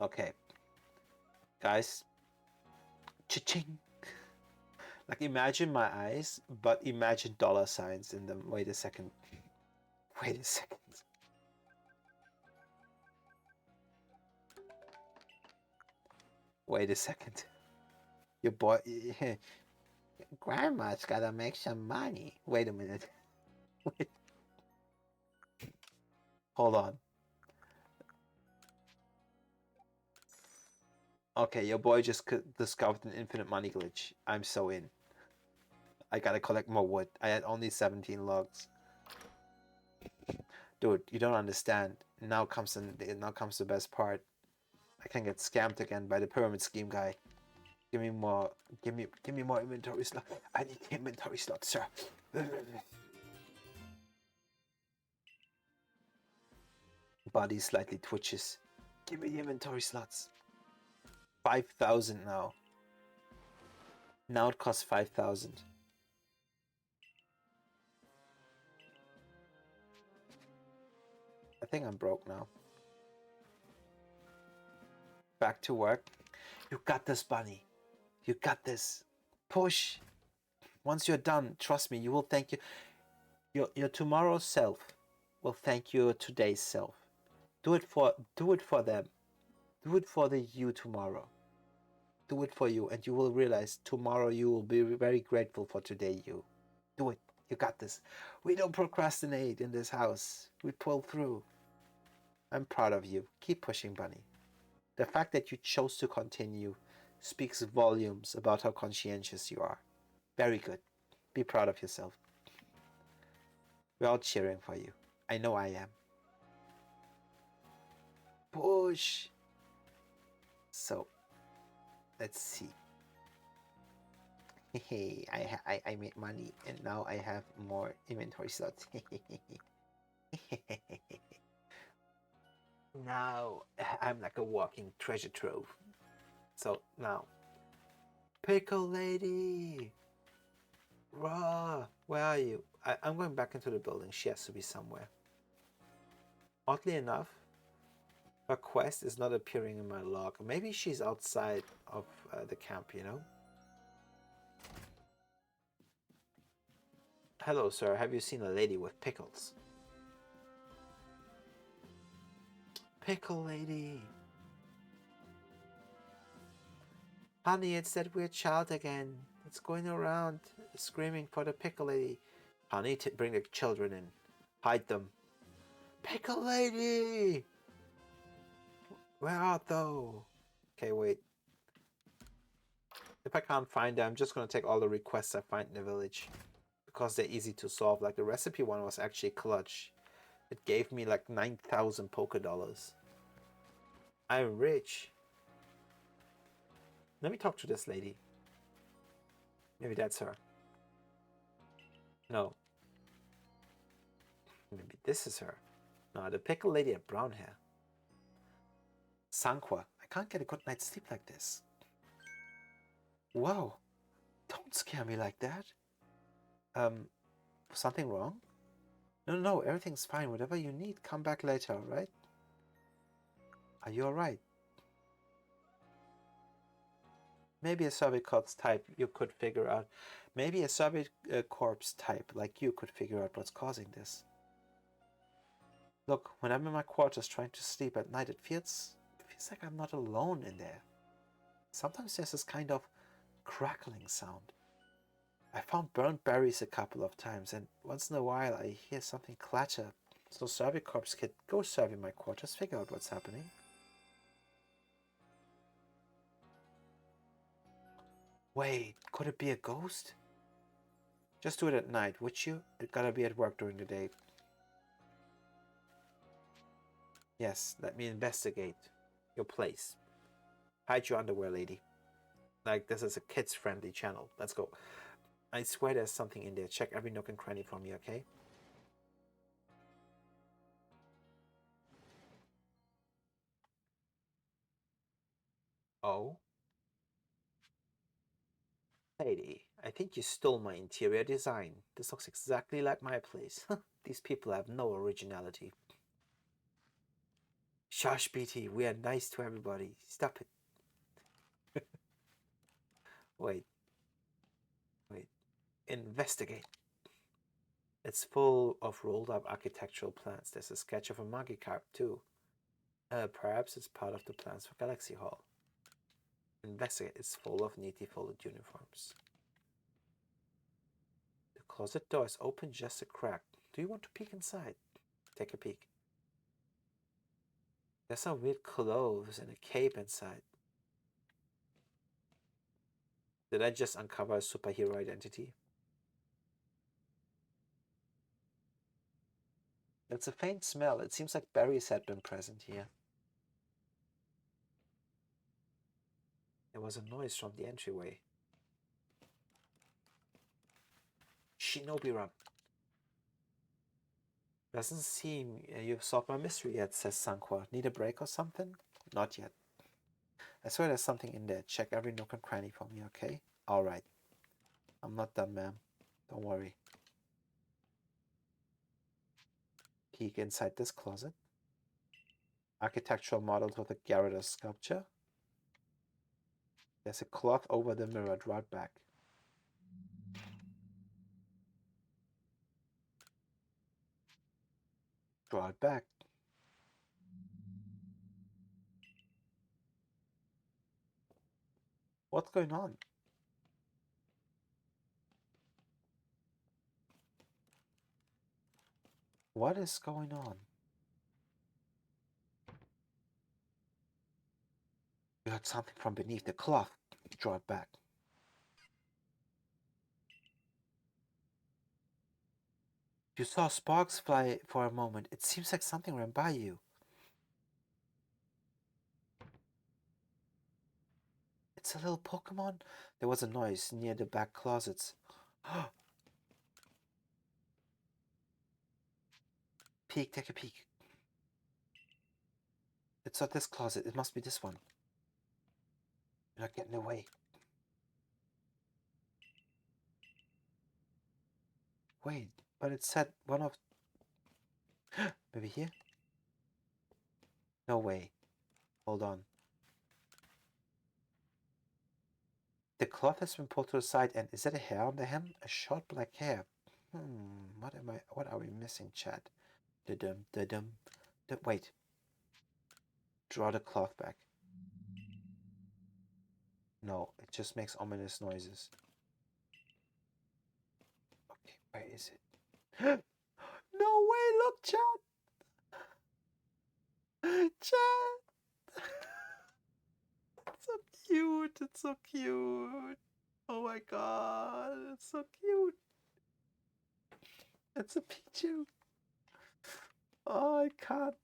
Speaker 1: Okay, guys. Cha-ching. Like imagine my eyes, but imagine dollar signs in them. Wait a second. Wait a second. Wait a second. Your boy. Grandma's gotta make some money. Wait a minute. Wait. Hold on. Okay, your boy just discovered an infinite money glitch. I'm so in. I gotta collect more wood. I had only 17 logs. Dude, you don't understand. Now comes the best part. I can get scammed again by the pyramid scheme guy. Give me more. Give me more inventory slots. I need inventory slots, sir. Body slightly twitches. Give me the inventory slots. 5,000 now. Now it costs 5,000. I think I'm broke now. Back to work. You got this, Bunny. You got this. Push. Once you're done, trust me, you will thank your tomorrow's self will thank your today's self. Do it for them. Do it for the you tomorrow. Do it for you, and you will realize tomorrow you will be very grateful for today you. Do it. You got this. We don't procrastinate in this house. We pull through. I'm proud of you. Keep pushing, Bunny. The fact that you chose to continue speaks volumes about how conscientious you are. Very good. Be proud of yourself. We're all cheering for you. I know I am. Push. So, let's see. Hey, I made money and now I have more inventory slots. Now I'm like a walking treasure trove. So now, Pickle Lady, Raw, where are you? I'm going back into the building. She has to be somewhere. Oddly enough, her quest is not appearing in my log. Maybe she's outside of the camp, you know? Hello, sir. Have you seen a lady with pickles? Pickle Lady. Honey, it's that weird child again. It's going around screaming for the Pickle Lady. Honey, bring the children in. Hide them. Pickle Lady! Where art thou? Okay, wait. If I can't find them, I'm just going to take all the requests I find in the village. Because they're easy to solve. Like the recipe one was actually clutch. It gave me like 9,000 Poké Dollars. I'm rich. Let me talk to this lady. Maybe that's her. No. Maybe this is her. No, the Pickle Lady had brown hair. Sanqua, I can't get a good night's sleep like this. Whoa, don't scare me like that. Something wrong? No, everything's fine. Whatever you need, come back later, alright? Are you alright? Maybe a Cervicorpse type you could figure out. Maybe a Cervicorpse type like you could figure out what's causing this. Look, when I'm in my quarters trying to sleep at night, it feels like I'm not alone in there. Sometimes there's this kind of crackling sound. I found burnt berries a couple of times, and once in a while I hear something clatter. So Cervicorpse kid, go survey my quarters, figure out what's happening. Wait, could it be a ghost? Just do it at night, would you? It gotta be at work during the day. Yes, let me investigate your place. Hide your underwear, lady. Like, this is a kids-friendly channel. Let's go. I swear there's something in there. Check every nook and cranny for me, okay? Oh? Lady, I think you stole my interior design. This looks exactly like my place. These people have no originality. Shush, BT, we are nice to everybody. Stop it. Wait. Investigate. It's full of rolled up architectural plans. There's a sketch of a Magikarp too. Perhaps it's part of the plans for Galaxy Hall. Investigate. It's full of neatly folded uniforms. The closet door is open just a crack. Do you want to peek inside? Take a peek. There's some weird clothes and a cape inside. Did I just uncover a superhero identity? It's a faint smell. It seems like berries had been present here. There was a noise from the entryway. Shinobi Run. Doesn't seem you've solved my mystery yet, says Sanqua. Need a break or something? Not yet. I swear there's something in there. Check every nook and cranny for me, okay? Alright. I'm not done, ma'am. Don't worry. Peek inside this closet. Architectural models with a Gyarados sculpture. There's a cloth over the mirror. Draw it back. Draw it back. What's going on? What is going on? You heard something from beneath the cloth. Draw it back. You saw sparks fly for a moment. It seems like something ran by you. It's a little Pokemon? There was a noise near the back closets. Peek, take a peek. It's not this closet. It must be this one. You're not getting away. Wait, but it said one of... Maybe here? No way. Hold on. The cloth has been pulled to the side, and is that a hair on the hem? A short black hair. What are we missing, Chad? Da-dum. Wait. Draw the cloth back. No, it just makes ominous noises. Okay, where is it? No way, look, Chad! Chad! It's so cute, it's so cute. Oh my god, it's so cute. It's a Pichu. Oh, I can't.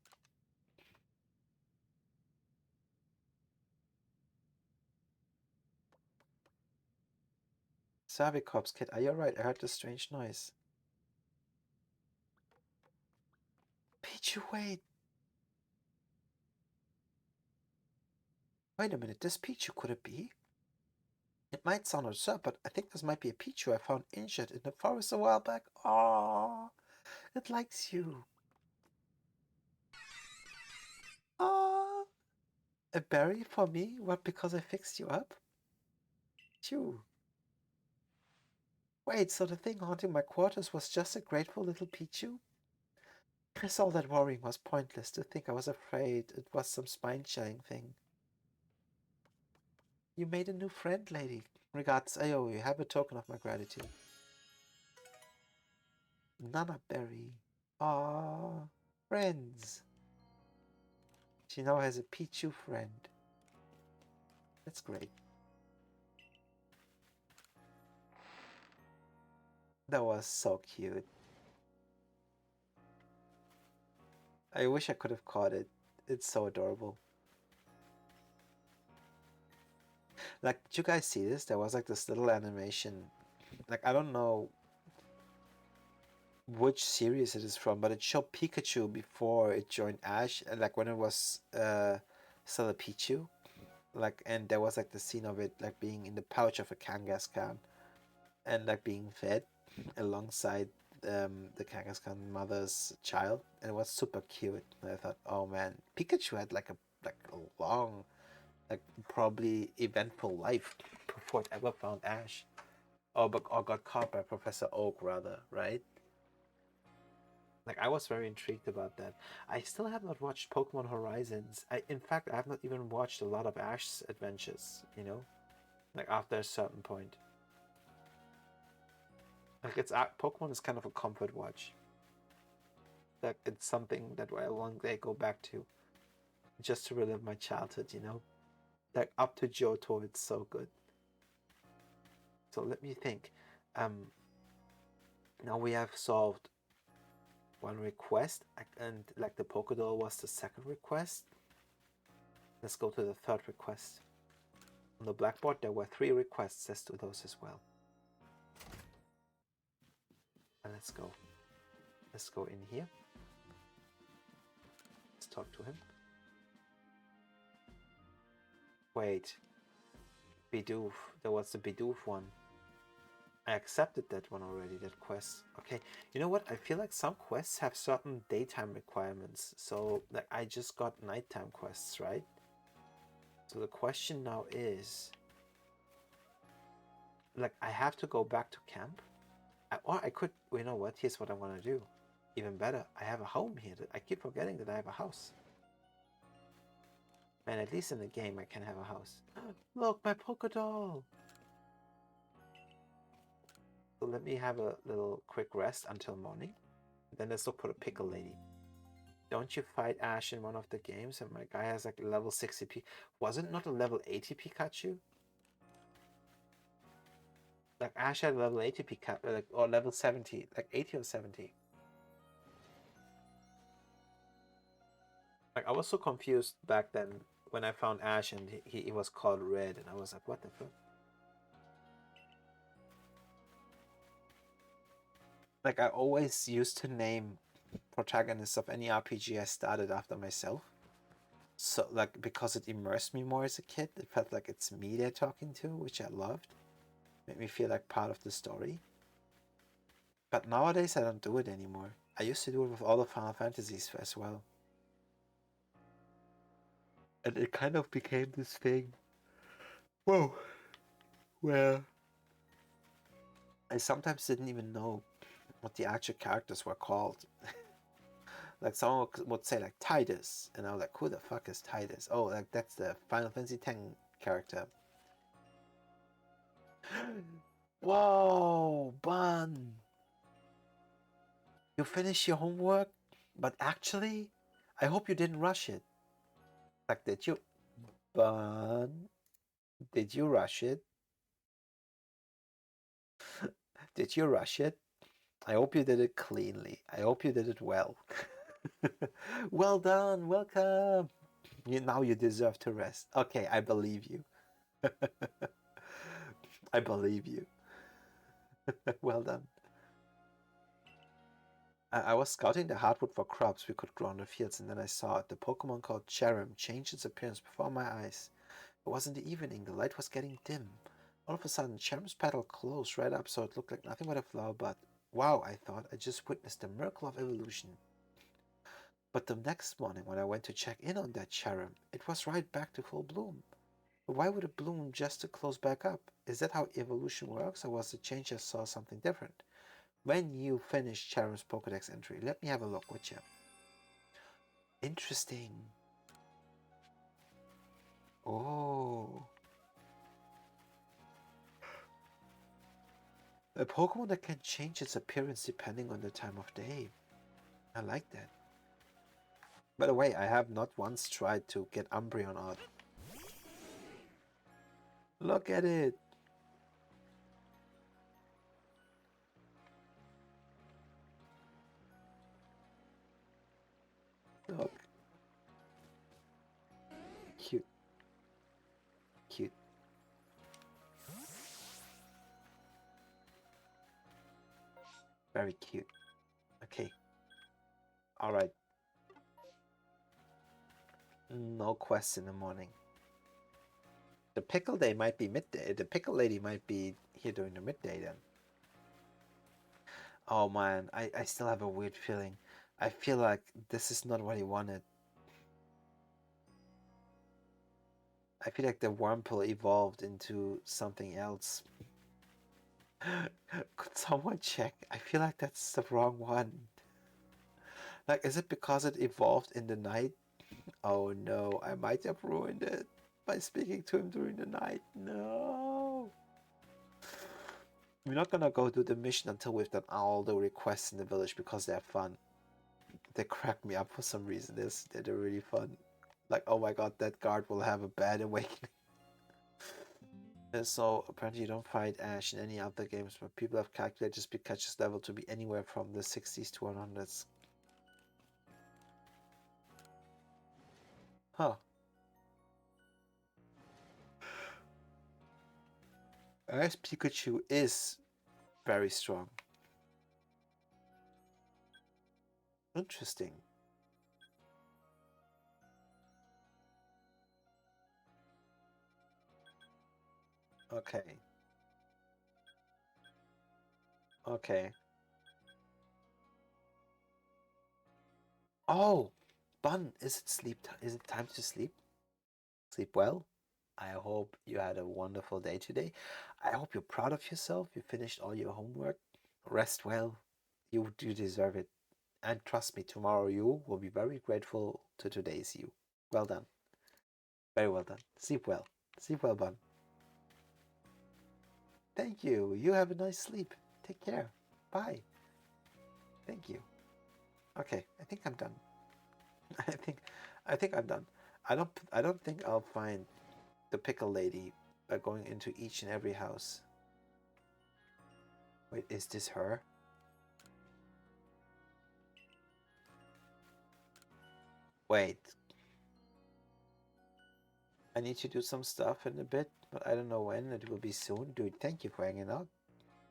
Speaker 1: Cervicorpse kid, are you alright? I heard this strange noise. Pichu, wait. Wait a minute, this Pichu, could it be? It might sound absurd, but I think this might be a Pichu I found injured in the forest a while back. Aww, it likes you. Aww, a berry for me? What, because I fixed you up? Phew. Wait, so the thing haunting my quarters was just a grateful little Pichu? I guess all that worrying was pointless. To think I was afraid it was some spine-chilling thing. You made a new friend, lady. Regards, Ayo, you have a token of my gratitude. Nana Berry. Ah, friends. She now has a Pichu friend. That's great. That was so cute. I wish I could have caught it. It's so adorable. Like, did you guys see this? There was like this little animation. Like, I don't know which series it is from, but it showed Pikachu before it joined Ash, and like when it was still a Pichu. Like, and there was like the scene of it like being in the pouch of a Kangaskhan and like being fed alongside the Kangaskhan mother's child, and it was super cute. And I thought, oh man, Pikachu had like a long, like probably eventful life before it ever found Ash, or got caught by Professor Oak rather, right? Like, I was very intrigued about that. I still have not watched Pokemon Horizons. In fact, I have not even watched a lot of Ash's adventures, you know? Like, after a certain point. Like, Pokemon is kind of a comfort watch. Like, it's something that I one day go back to. Just to relive my childhood, you know? Like, up to Johto, it's so good. So let me think. Now we have solved one request, and like the Pokédoll was the second request. Let's go to the third request. On the blackboard, there were 3 requests. Let's do those as well. And let's go. Let's go in here. Let's talk to him. Wait. Bidoof. There was the Bidoof one. I accepted that one already, that quest. Okay, you know what? I feel like some quests have certain daytime requirements. So, like, I just got nighttime quests, right? So the question now is... Like, I have to go back to camp? Or I could... You know what? Here's what I'm gonna do. Even better, I have a home here. I keep forgetting that I have a house. Man, at least in the game I can have a house. Look, my Pokédoll! So let me have a little quick rest until morning. Then let's look for the Pickle Lady. Don't you fight Ash in one of the games? And my guy has like a level 60 P. Was it not a level 80 Pikachu? Like Ash had a level 80 Pikachu, like, or level 70, like 80 or 70. Like, I was so confused back then when I found Ash and he was called Red, and I was like, what the fuck? Like, I always used to name protagonists of any RPG I started after myself. So, like, because it immersed me more as a kid, it felt like it's me they're talking to, which I loved. Made me feel like part of the story. But nowadays I don't do it anymore. I used to do it with all the Final Fantasies as well. And it kind of became this thing. Whoa. Where I sometimes didn't even know what the actual characters were called. Like, someone would say like Tidus, and I was like, who the fuck is Tidus? Oh, like that's the Final Fantasy X character. Whoa, Bun! You finished your homework? But actually, I hope you didn't rush it. Like, did you? Bun, did you rush it? Did you rush it? I hope you did it cleanly. I hope you did it well. Well done, welcome. Now you deserve to rest. Okay, I believe you. I believe you. Well done. I was scouting the hardwood for crops we could grow on the fields, and then I saw it. The Pokemon called Cherrim changed its appearance before my eyes. It was in the evening, the light was getting dim. All of a sudden, Cherum's petal closed right up so it looked like nothing but a flower bud. Wow, I thought, I just witnessed the miracle of evolution. But the next morning, when I went to check in on that Cherum, it was right back to full bloom. But why would it bloom just to close back up? Is that how evolution works, or was the change I saw something different? When you finish Cherum's Pokedex entry, let me have a look with you. Interesting. Oh. A Pokemon that can change its appearance depending on the time of day. I like that. By the way, I have not once tried to get Umbreon out. Look at it! Look. Cute. Cute. Very cute. Okay. Alright. No quests in the morning. The pickle day might be midday. The pickle lady might be here during the midday then. Oh man, I still have a weird feeling. I feel like this is not what he wanted. I feel like the Wurmple evolved into something else. Could someone check? I feel like that's the wrong one. Like, is it because it evolved in the night? Oh no, I might have ruined it by speaking to him during the night. No. We're not gonna go do the mission until we've done all the requests in the village because they're fun. They crack me up for some reason. They're really fun. Like, oh my god, that guard will have a bad awakening. And so, apparently you don't fight Ash in any other games, but people have calculated his Pikachu's level to be anywhere from the 60s to 100s. Huh. Ash Pikachu is very strong. Interesting. Okay. Okay. Oh, Bun, is it is it time to sleep? Sleep well. I hope you had a wonderful day today. I hope you're proud of yourself. You finished all your homework. Rest well. You do deserve it. And trust me, tomorrow you will be very grateful to today's you. Well done. Very well done. Sleep well. Sleep well, Bun. Thank you. You have a nice sleep. Take care. Bye. Thank you. Okay, I think I'm done. I think I think I'm done. I don't think I'll find the pickle lady by going into each and every house. Wait, is this her? Wait. I need to do some stuff in a bit, but I don't know when. It will be soon. Dude, thank you for hanging out.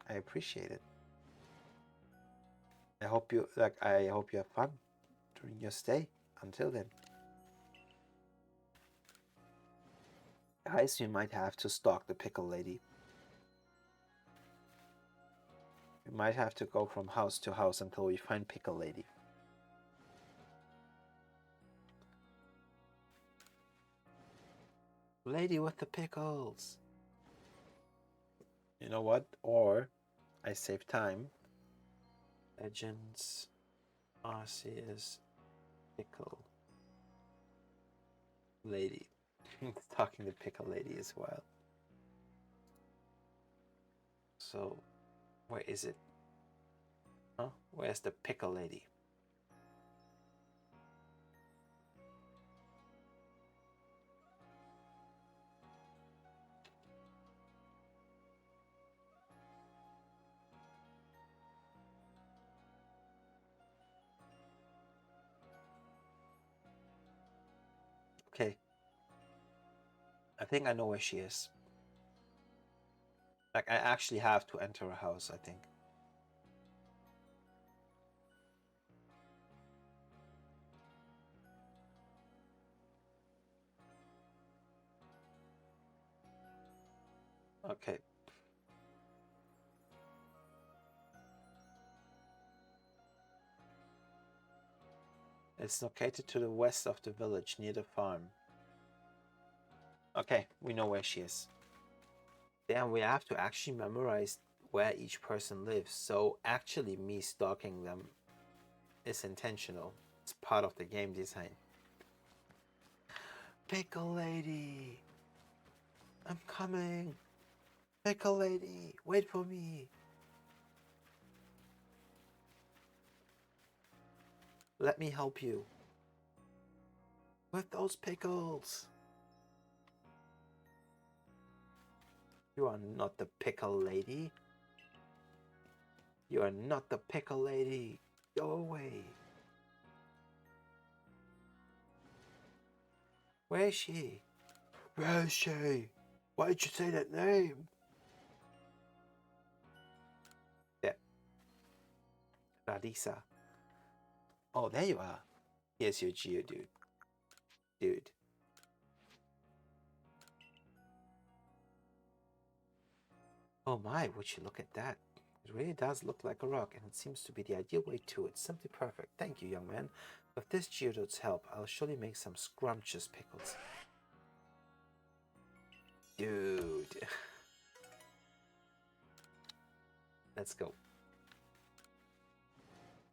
Speaker 1: I appreciate it. I hope you have fun during your stay. Until then. Guys, we might have to stalk the pickle lady. We might have to go from house to house until we find pickle lady. Lady with the pickles. You know what? Or I save time. Legends Arceus Pickle Lady. Talking to Pickle Lady as well. So, where is it? Huh? Where's the Pickle Lady? Okay. I think I know where she is. Like, I actually have to enter a house, I think. Okay. It's located to the west of the village, near the farm. Okay, we know where she is. Then we have to actually memorize where each person lives. So actually me stalking them is intentional. It's part of the game design. Pickle lady! I'm coming! Pickle lady! Wait for me! Let me help you. With those pickles! You are not the pickle lady. You are not the pickle lady. Go away. Where is she? Where is she? Why did you say that name? Yeah. Radisa. Oh, there you are. Here's your Geodude. Dude. Oh my, would you look at that? It really does look like a rock, and it seems to be the ideal way to it. Simply perfect. Thank you, young man. With this Geodude's help, I'll surely make some scrumptious pickles. Dude. Let's go.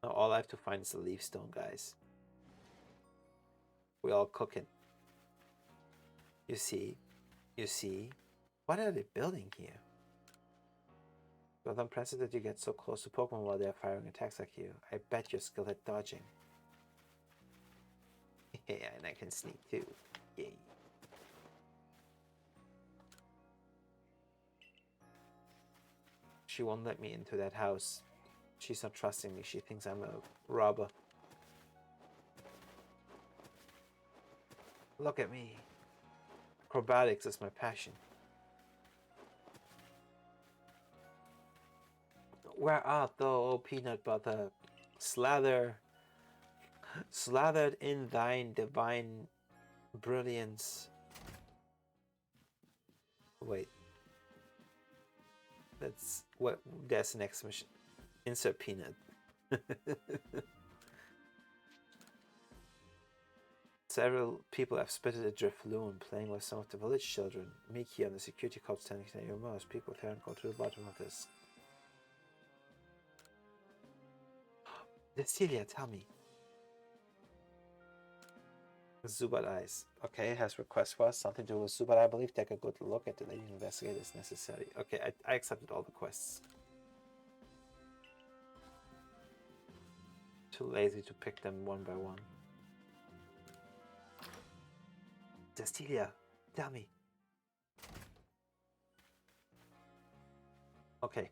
Speaker 1: Now all I have to find is a leaf stone, guys. We're all cooking. You see? You see? What are they building here? Well, impressive that you get so close to Pokemon while they're firing attacks like you. I bet you're skilled at dodging. Yeah, and I can sneak too. Yay. She won't let me into that house. She's not trusting me. She thinks I'm a robber. Look at me. Acrobatics is my passion. Where art thou, O peanut butter? Slathered in thine divine brilliance. Wait. That's what. There's an exclamation. Insert peanut. Several people have spotted a Drifloon playing with some of the village children. Miki and the security cop standing near your mouse. People here and go to the bottom of this. Cecilia, tell me. Zubat Eyes. Okay, it has request for us. Something to do with Zubat. I believe take a good look at the lady investigate is necessary. Okay, I accepted all the quests. Too lazy to pick them one by one. Cecilia, tell me. Okay.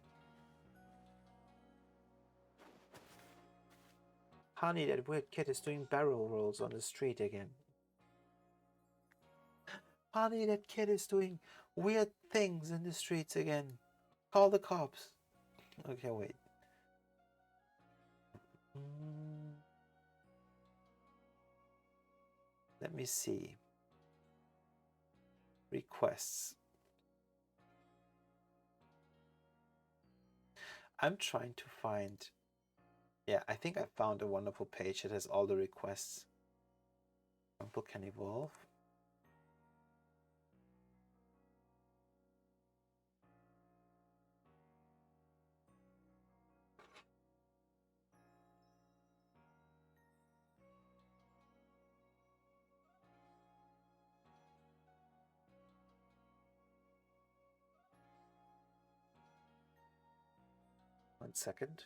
Speaker 1: Honey, that weird kid is doing barrel rolls on the street again. Honey, that kid is doing weird things in the streets again. Call the cops. Okay, wait. Let me see. Requests. I'm trying to find... Yeah, I think I found a wonderful page that has all the requests. Rumble can evolve. One second.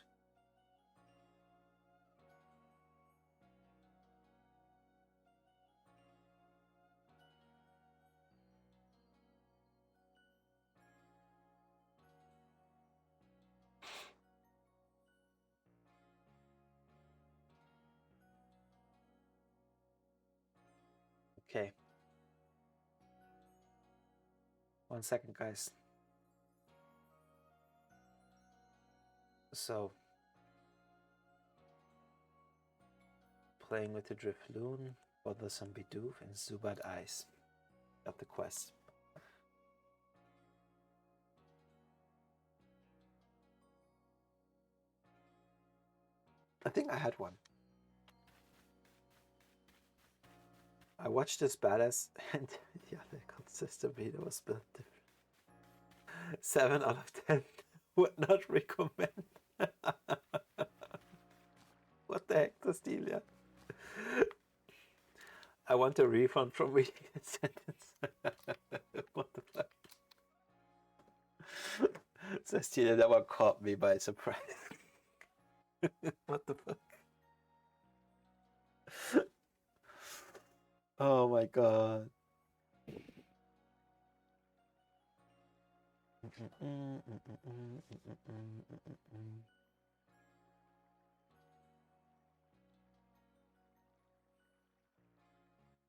Speaker 1: Okay. 1 second, guys. So, playing with the Drifloon, Bothersome Bidoof, and Zubat Eyes. Got the quest. I think I had one. I watched this badass, and yeah, the consistent video was built different. 7 out of 10 would not recommend. What the heck, Cecilia? I want a refund from reading that sentence. What the fuck? Cecilia, that one caught me by surprise. What the fuck? Oh my god.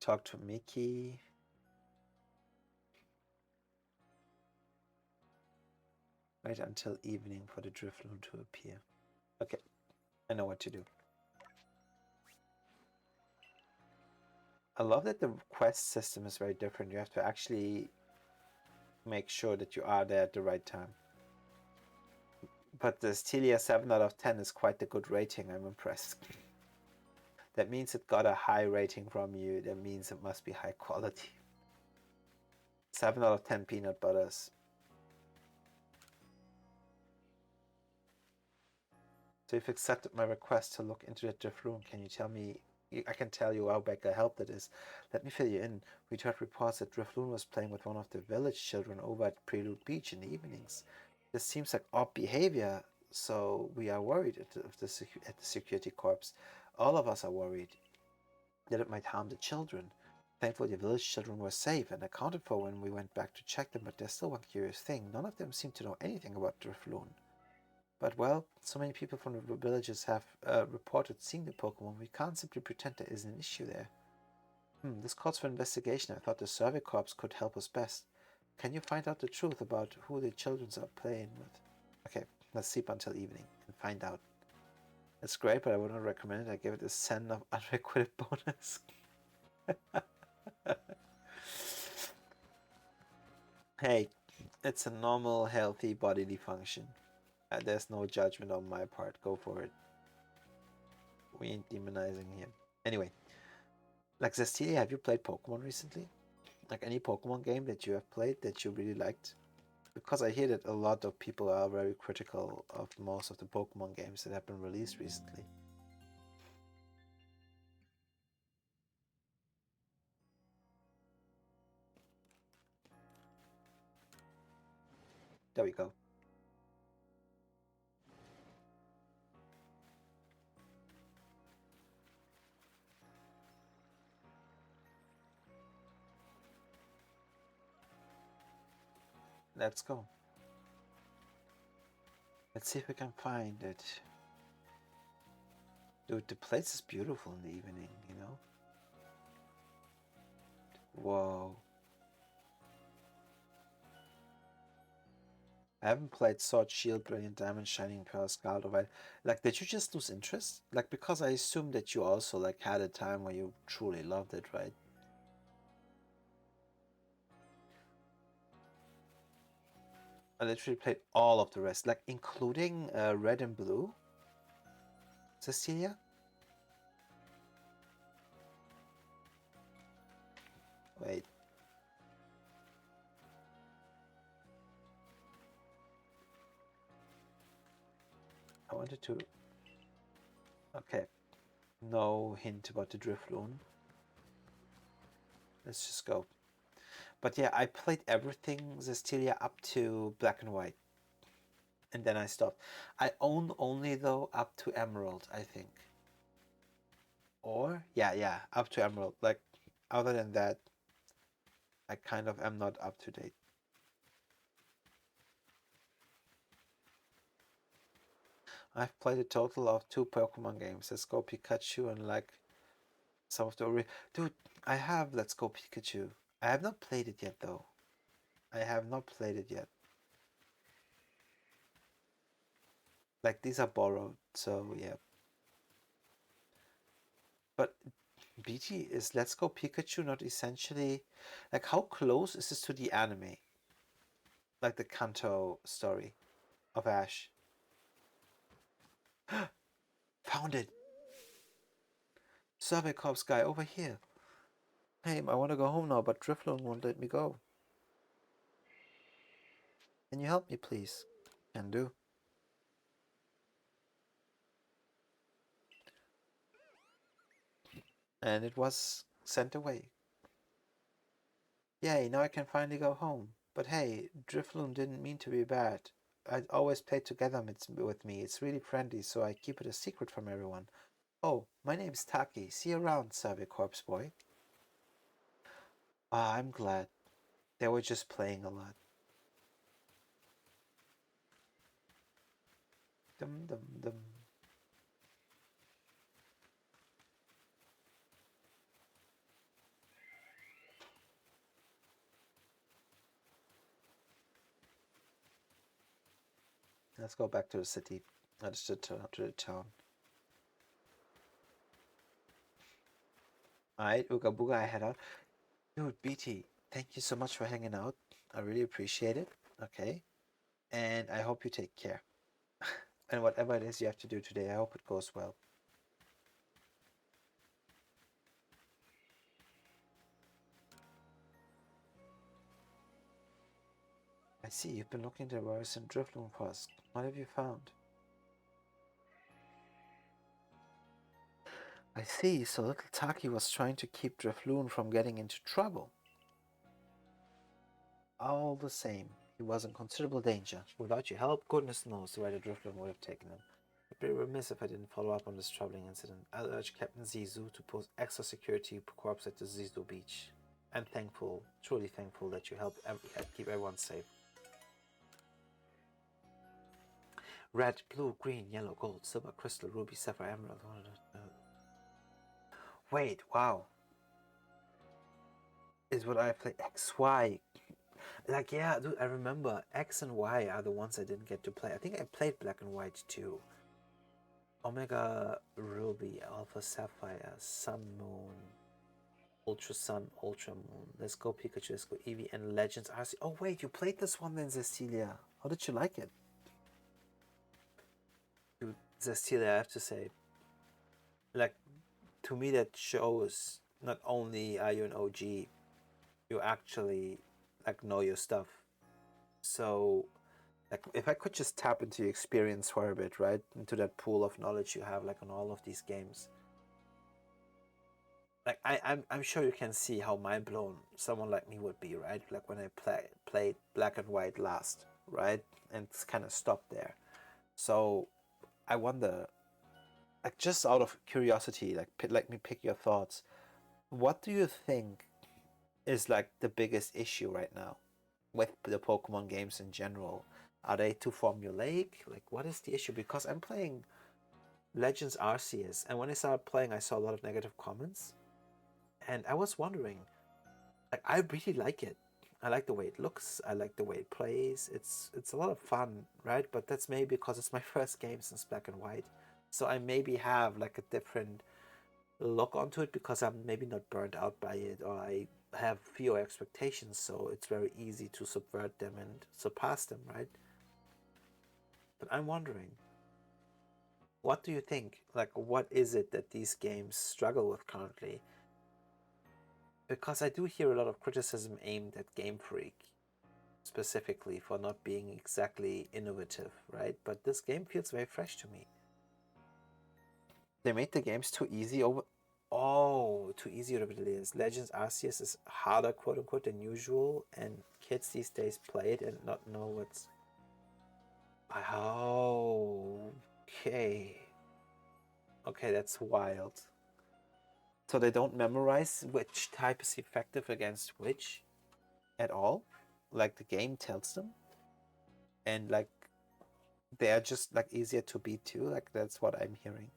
Speaker 1: Talk to Mickey. Wait until evening for the Drifloon to appear. Okay, I know what to do. I love that the quest system is very different. You have to actually make sure that you are there at the right time. But the Stelia 7 out of 10 is quite a good rating. I'm impressed. That means it got a high rating from you. That means it must be high quality. 7 out of 10 peanut butters. So you've accepted my request to look into the Drifloon. Can you tell me? I can tell you how big a help that is. Let me fill you in. We heard reports that Drifloon was playing with one of the village children over at Prelude Beach in the evenings. This seems like odd behavior, so we are worried at the security corps. All of us are worried that it might harm the children. Thankfully, the village children were safe and accounted for when we went back to check them, but there's still one curious thing. None of them seem to know anything about Drifloon. But well, so many people from the villages have reported seeing the Pokemon, we can't simply pretend there isn't an issue there. This calls for investigation. I thought the Survey Corps could help us best. Can you find out the truth about who the children are playing with? Okay, let's sleep until evening and find out. It's great, but I would not recommend it. I give it a 10 of unrequited bonus. Hey, it's a normal, healthy bodily function. There's no judgment on my part. Go for it. We ain't demonizing here. Anyway, like Zestilia, have you played Pokemon recently? Like any Pokemon game that you have played that you really liked? Because I hear that a lot of people are very critical of most of the Pokemon games that have been released recently. There we go. Let's go. Let's see if we can find it. Dude, the place is beautiful in the evening, you know? Whoa. I haven't played Sword, Shield, Brilliant Diamond, Shining Pearl, Scarlet, or like, did you just lose interest? Like, because I assume that you also, like, had a time where you truly loved it, right? I literally played all of the rest, like, including Red and Blue. Cecilia? Wait. I wanted to... Okay. No hint about the Drifloon. Let's just go. But yeah, I played everything Zestilia up to Black and White. And then I stopped. I own only, though, up to Emerald, I think. Or? Yeah, up to Emerald. Like, other than that, I kind of am not up to date. I've played a total of 2 Pokemon games. Let's Go Pikachu and like some of the... Dude, I have Let's Go Pikachu. I have not played it yet, though. I have not played it yet. Like, these are borrowed, so yeah. But BT, is Let's Go Pikachu not essentially... Like, how close is this to the anime? Like the Kanto story of Ash. Found it! Survey Corps guy, over here! Hey, I want to go home now, but Drifloon won't let me go. Can you help me, please? Can do. And it was sent away. Yay, now I can finally go home. But hey, Drifloon didn't mean to be bad. I'd always play together with me. It's really friendly, so I keep it a secret from everyone. Oh, my name's Taki. See you around, Survey Corps boy. Ah, I'm glad. They were just playing a lot. Dum dum dum. Let's go back to the city. Let's to the town. Alright, Ooga Booga, I head out. Dude, BT, thank you so much for hanging out. I really appreciate it. Okay. And I hope you take care. And whatever it is you have to do today, I hope it goes well. I see you've been looking at the Rose and Drifloon Fosk. What have you found? I see, so little Taki was trying to keep Drifloon from getting into trouble. All the same, he was in considerable danger. Without your help, goodness knows where the Drifloon would have taken him. I'd be remiss if I didn't follow up on this troubling incident. I'll urge Captain Zizou to post extra security corps at the Zizou beach. I'm thankful, truly thankful that you helped keep everyone safe. Red, blue, green, yellow, gold, silver, crystal, ruby, sapphire, emerald. Wait, wow. Is what I play X, Y. Like, yeah, dude, I remember X and Y are the ones I didn't get to play. I think I played Black and White too. Omega, Ruby, Alpha, Sapphire, Sun, Moon, Ultra Sun, Ultra Moon. Let's go Pikachu, let's go Eevee, and Legends RC. Oh wait, you played this one then, Cecilia. How did you like it? Dude, Cecilia, I have to say, like, to me that shows not only are you an OG, you actually like know your stuff. So like if I could just tap into your experience for a bit, right? Into that pool of knowledge you have like on all of these games. Like I'm sure you can see how mind blown someone like me would be, right? Like when I played Black and White last, right? And it's kind of stopped there. So I wonder, like just out of curiosity, like let me pick your thoughts. What do you think is like the biggest issue right now with the Pokemon games in general? Are they too formulaic? Like, what is the issue? Because I'm playing Legends Arceus, and when I started playing, I saw a lot of negative comments, and I was wondering, like, I really like it. I like the way it looks. I like the way it plays. It's a lot of fun, right? But that's maybe because it's my first game since Black and White, so I maybe have like a different look onto it because I'm maybe not burned out by it, or I have fewer expectations, so it's very easy to subvert them and surpass them, right? But I'm wondering, what do you think? Like, what is it that these games struggle with currently? Because I do hear a lot of criticism aimed at Game Freak specifically for not being exactly innovative, right? But this game feels very fresh to me. They made the games too easy over. Oh, too easy over the years. Legends Arceus is harder, quote unquote, than usual, and kids these days play it and not know what's. Oh, okay. Okay, that's wild. So they don't memorize which type is effective against which at all? Like the game tells them? And like they're just like easier to beat too? Like that's what I'm hearing.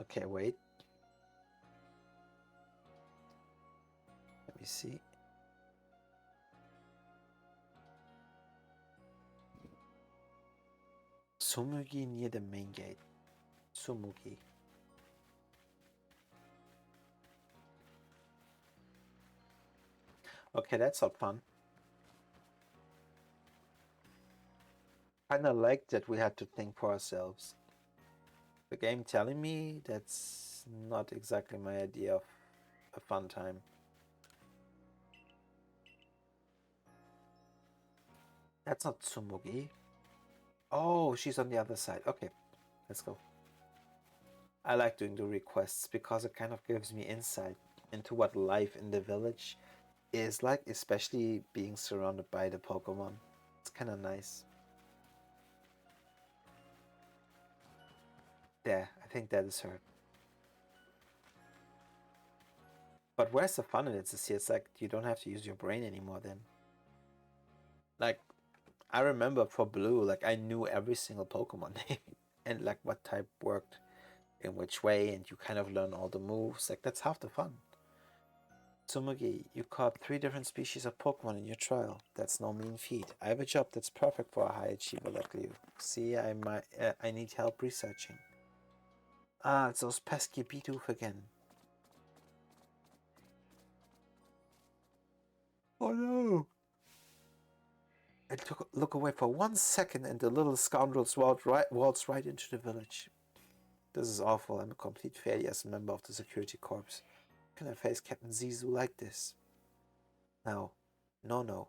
Speaker 1: Okay, wait. Let me see. Sumugi near the main gate. Sumugi. Okay, that's not fun. Kinda like that we had to think for ourselves. The game telling me that's not exactly my idea of a fun time. That's not Tsumugi. Oh, she's on the other side. Okay, let's go. I like doing the requests because it kind of gives me insight into what life in the village is like, especially being surrounded by the Pokemon. It's kind of nice. There, I think that is her. But where's the fun in it? It's like you don't have to use your brain anymore then. Like, I remember for Blue, like I knew every single Pokemon name and like what type worked in which way, and you kind of learn all the moves. Like, that's half the fun. Tsumugi, you caught 3 different species of Pokemon in your trial. That's no mean feat. I have a job that's perfect for a high achiever like you. See, I need help researching. Ah, it's those pesky Bidoof again. Oh no! I took a look away for 1 second and the little scoundrels waltzed right into the village. This is awful. I'm a complete failure as a member of the security corps. How can I face Captain Zizu like this? Now, no.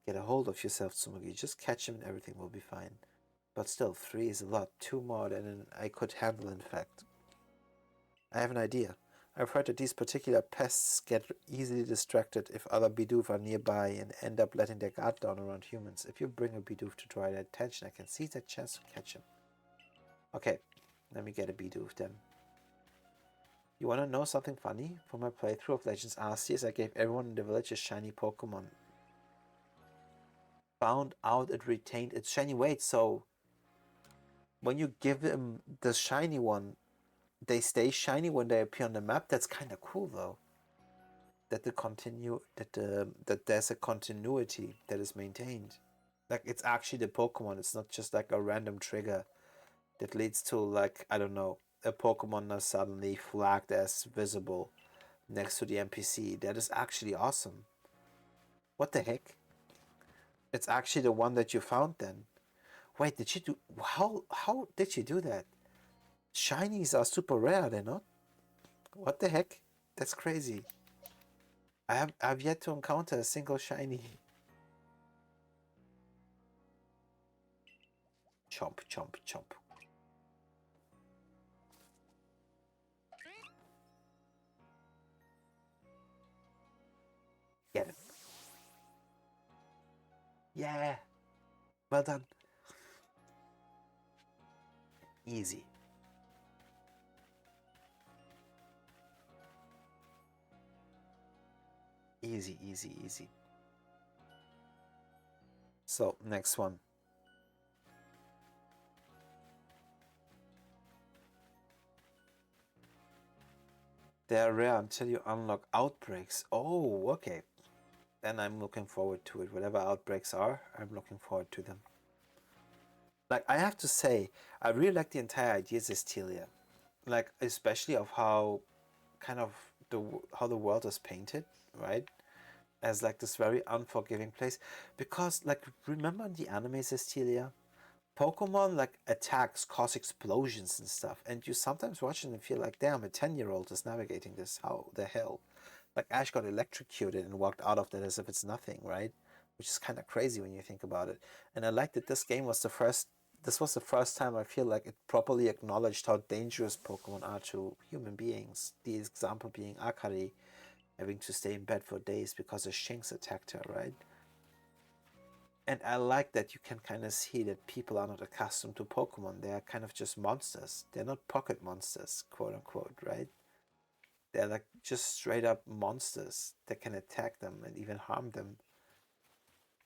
Speaker 1: Get a hold of yourself, Tsumugi. Just catch him and everything will be fine. But still, 3 is a lot. 2 more than I could handle, in fact. I have an idea. I've heard that these particular pests get easily distracted if other Bidoof are nearby and end up letting their guard down around humans. If you bring a Bidoof to draw their attention, I can seize that chance to catch him. Okay, let me get a Bidoof then. You wanna know something funny? For my playthrough of Legends Arceus, I gave everyone in the village a shiny Pokemon. Found out it retained its shiny weight, so when you give them the shiny one, they stay shiny when they appear on the map. That's kind of cool though. That that there's a continuity that is maintained. Like, it's actually the Pokemon. It's not just like a random trigger that leads to, like, I don't know, a Pokemon that's suddenly flagged as visible next to the NPC. That is actually awesome. What the heck? It's actually the one that you found then. Wait, did you do how did you do that? Shinies are super rare, they're not? What the heck? That's crazy. I've yet to encounter a single shiny. Chomp, chomp, chomp. Get it. Yeah. Well done. Easy. Easy, easy, easy. So, next one. They're rare until you unlock outbreaks. Oh, okay. Then I'm looking forward to it. Whatever outbreaks are, I'm looking forward to them. Like, I have to say, I really like the entire idea of Zestilia. Like, especially of how kind of how the world is painted, right? As like this very unforgiving place. Because, like, remember in the anime Zestilia? Pokemon like attacks cause explosions and stuff, and you sometimes watch it and feel like, damn, a 10-year-old is navigating this. How the hell? Like, Ash got electrocuted and walked out of that as if it's nothing, right? Which is kind of crazy when you think about it. And I like that this game was the first. This was the first time I feel like it properly acknowledged how dangerous Pokemon are to human beings. The example being Akari having to stay in bed for days because a Shinx attacked her, right? And I like that you can kind of see that people are not accustomed to Pokemon. They are kind of just monsters. They're not pocket monsters, quote unquote, right? They're like just straight up monsters that can attack them and even harm them.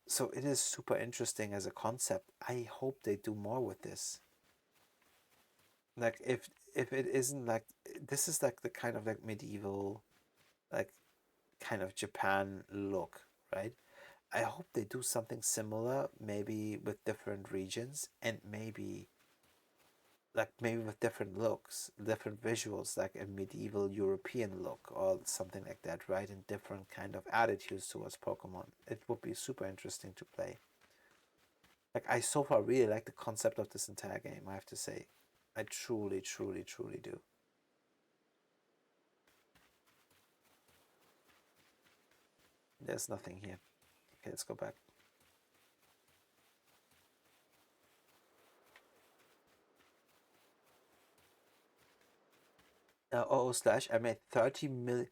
Speaker 1: So it is super interesting as a concept. I hope they do more with this. Like, if it isn't like, this is like the kind of like medieval, like, kind of Japan look, right? I hope they do something similar, maybe with different regions, and maybe like maybe with different looks, different visuals, like a medieval European look or something like that, right? And different kind of attitudes towards Pokemon. It would be super interesting to play. Like I so far really like the concept of this entire game, I have to say. I truly, truly, truly do. There's nothing here. Okay, let's go back. Oh, slash, I made 30 million.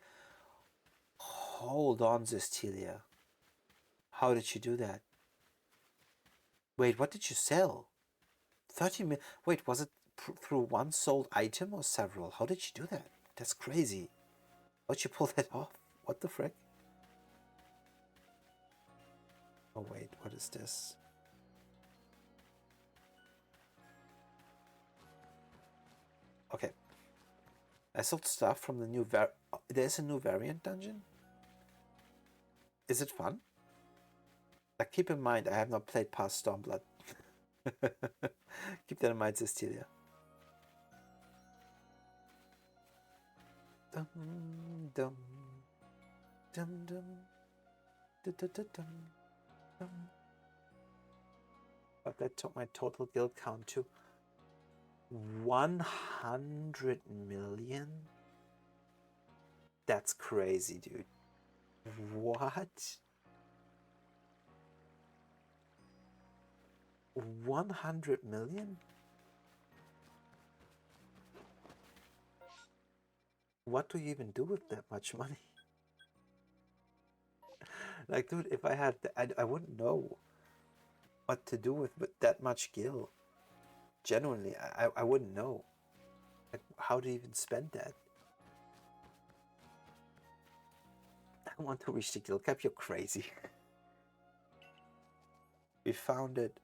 Speaker 1: Hold on, Zestilia. How did you do that? Wait, what did you sell? 30 million. Wait, was it through one sold item or several? How did you do that? That's crazy. How'd you pull that off? What the frick? Oh, wait, what is this? Okay. I sold stuff from the new there's a new variant dungeon? Is it fun? Like, keep in mind, I have not played past Stormblood. Keep that in mind, Cecilia. Dum, dum, dum, dum, dum, dum, dum, dum. But that took my total guild count to 100 million? That's crazy, dude. What? 100 million? What do you even do with that much money? Like, dude, if I had, I wouldn't know what to do with that much gil. Genuinely, I wouldn't know. Like, how to even spend that? I want to reach the gil cap. You're crazy. We found it.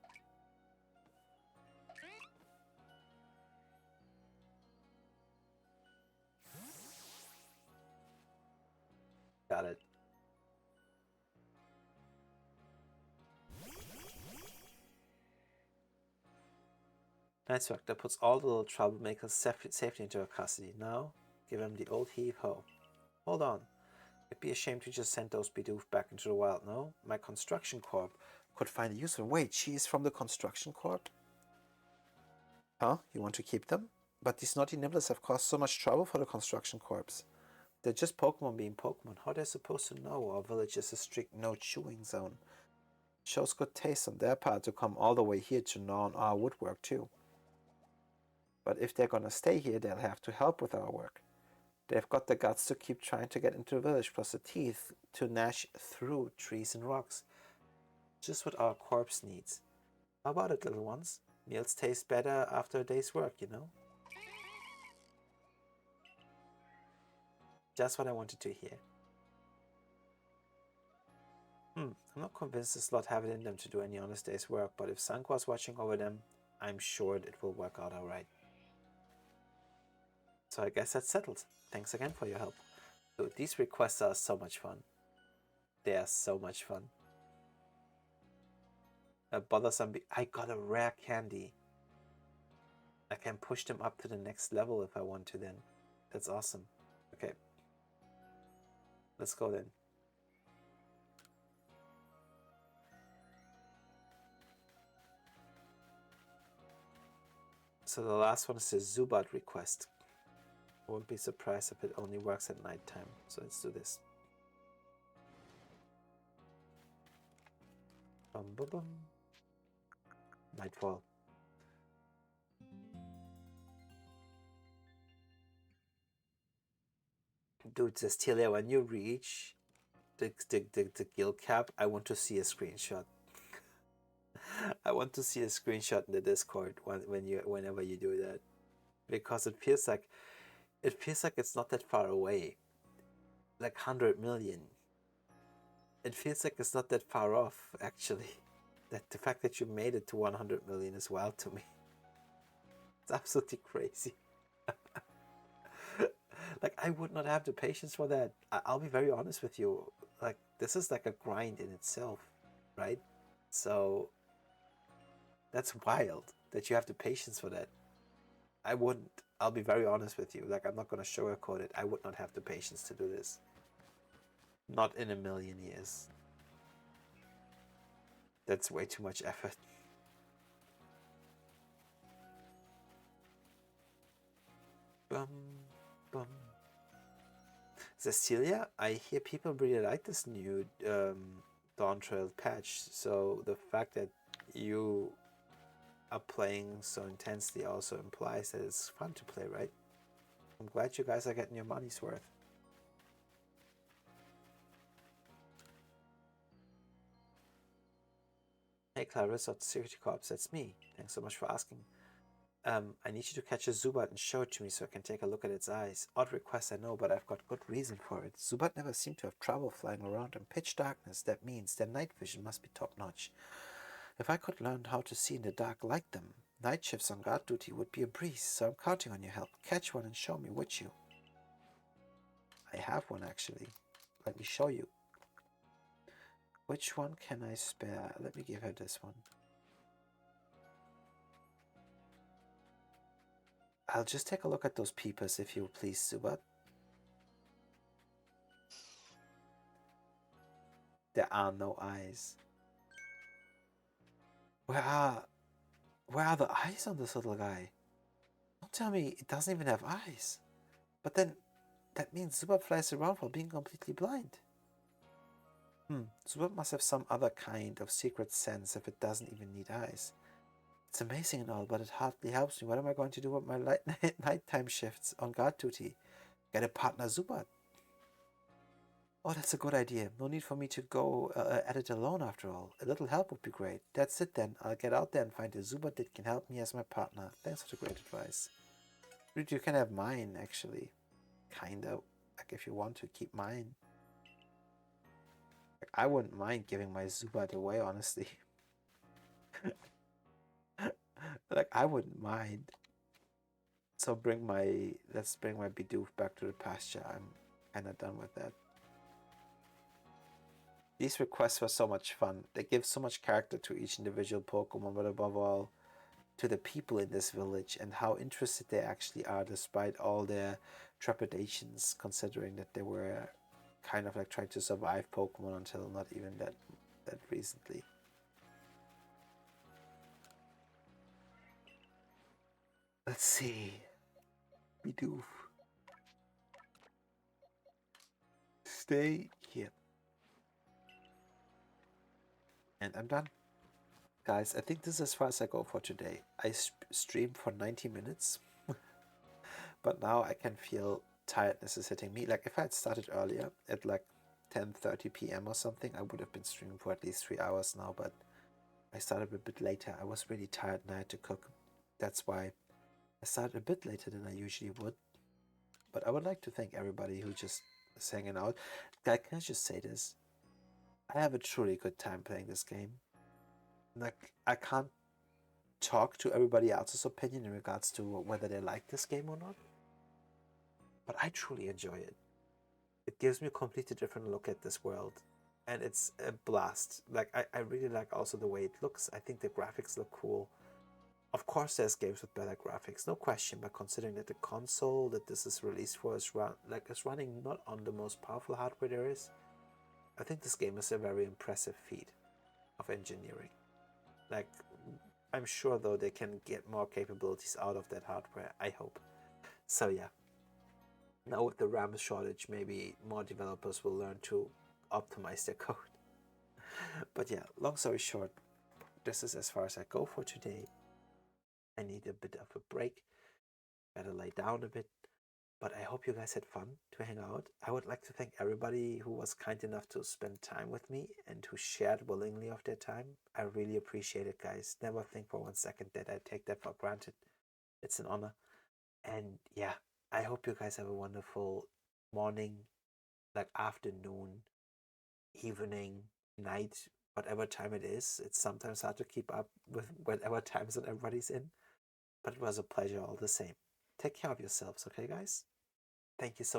Speaker 1: Got it. Nice work. That puts all the little troublemakers safely into our custody. Now, give them the old heave-ho. Hold on. It'd be a shame to just send those Bidoof back into the wild, no? My construction corp could find a use for them. Wait, she is from the construction corp? Huh? You want to keep them? But these naughty nibblers have caused so much trouble for the construction corps. They're just Pokemon being Pokemon. How are they supposed to know our village is a strict no-chewing zone? Shows good taste on their part to come all the way here to gnaw on our woodwork too. But if they're gonna stay here, they'll have to help with our work. They've got the guts to keep trying to get into the village, plus the teeth to gnash through trees and rocks. Just what our corpse needs. How about it, little ones? Meals taste better after a day's work, you know? Just what I wanted to hear. I'm not convinced the slot have it in them to do any honest day's work, but if Sanqua's watching over them, I'm sure it will work out alright. So I guess that's settled. Thanks again for your help. Dude, these requests are so much fun. They are so much fun. Bothersome. I got a rare candy. I can push them up to the next level if I want to then. That's awesome. Okay. Let's go then. So the last one is the Zubat request. I won't be surprised if it only works at nighttime. So let's do this. Bum, bum, bum. Nightfall. Dude, Cecilia, when you reach the guild cap, I want to see a screenshot. I want to see a screenshot in the Discord whenever you do that, because it feels like it's not that far away. Like 100 million. It feels like it's not that far off, actually. That the fact that you made it to 100 million is wild to me. It's absolutely crazy. Like, I would not have the patience for that. I'll be very honest with you. Like, this is like a grind in itself, right? So that's wild that you have the patience for that. I wouldn't. I'll be very honest with you. Like, I'm not going to sugarcoat it. I would not have the patience to do this. Not in a million years. That's way too much effort. Bum, bum. Cecilia, I hear people really like this new Dawntrail patch. So the fact that you are playing so intensely also implies that it's fun to play, right? I'm glad you guys are getting your money's worth. Hey Clarissa, Security Corps, that's me. Thanks so much for asking. I need you to catch a Zubat and show it to me so I can take a look at its eyes. Odd request, I know, but I've got good reason for it. Zubat never seemed to have trouble flying around in pitch darkness. That means their night vision must be top-notch. If I could learn how to see in the dark like them, night shifts on guard duty would be a breeze, so I'm counting on your help. Catch one and show me, would you? I have one, actually. Let me show you. Which one can I spare? Let me give her this one. I'll just take a look at those peepers, if you please, Zubat. There are no eyes. Where are the eyes on this little guy? Don't tell me it doesn't even have eyes. But then, that means Zubat flies around while being completely blind. Zubat must have some other kind of secret sense if it doesn't even need eyes. It's amazing and all, but it hardly helps me. What am I going to do with my nighttime shifts on guard duty? Get a partner Zubat. Oh, that's a good idea. No need for me to go at it alone after all. A little help would be great. That's it then. I'll get out there and find a Zubat that can help me as my partner. Thanks for the great advice. You can have mine, actually. Kinda. Like, if you want to keep mine. Like, I wouldn't mind giving my Zubat away, honestly. Like, I wouldn't mind. So let's bring my Bidoof back to the pasture. I'm kinda done with that. These requests were so much fun. They give so much character to each individual Pokemon, but above all, to the people in this village and how interested they actually are despite all their trepidations, considering that they were kind of like trying to survive Pokemon until not even that recently. Let's see. Bidoof. Stay here. And I'm done. Guys, I think this is as far as I go for today. I streamed for 90 minutes, but now I can feel tiredness is hitting me. Like, if I had started earlier at like 10:30 p.m. or something, I would have been streaming for at least 3 hours now, but I started a bit later. I was really tired and I had to cook. That's why I started a bit later than I usually would. But I would like to thank everybody who just is hanging out. Guys, can I just say this? I have a truly good time playing this game. Like, I can't talk to everybody else's opinion in regards to whether they like this game or not, but I truly enjoy it. It gives me a completely different look at this world, and it's a blast. Like, I really like also the way it looks. I think the graphics look cool. Of course there's games with better graphics, no question, but considering that the console that this is released for is running not on the most powerful hardware there is, I think this game is a very impressive feat of engineering. Like, I'm sure though they can get more capabilities out of that hardware, I hope. So yeah. Now with the RAM shortage, maybe more developers will learn to optimize their code. But yeah, long story short, this is as far as I go for today. I need a bit of a break. Better lay down a bit. But I hope you guys had fun to hang out. I would like to thank everybody who was kind enough to spend time with me and who shared willingly of their time. I really appreciate it, guys. Never think for 1 second that I take that for granted. It's an honor. And yeah, I hope you guys have a wonderful morning, like afternoon, evening, night, whatever time it is. It's sometimes hard to keep up with whatever time zone everybody's in, but it was a pleasure all the same. Take care of yourselves, okay, guys? Thank you so much.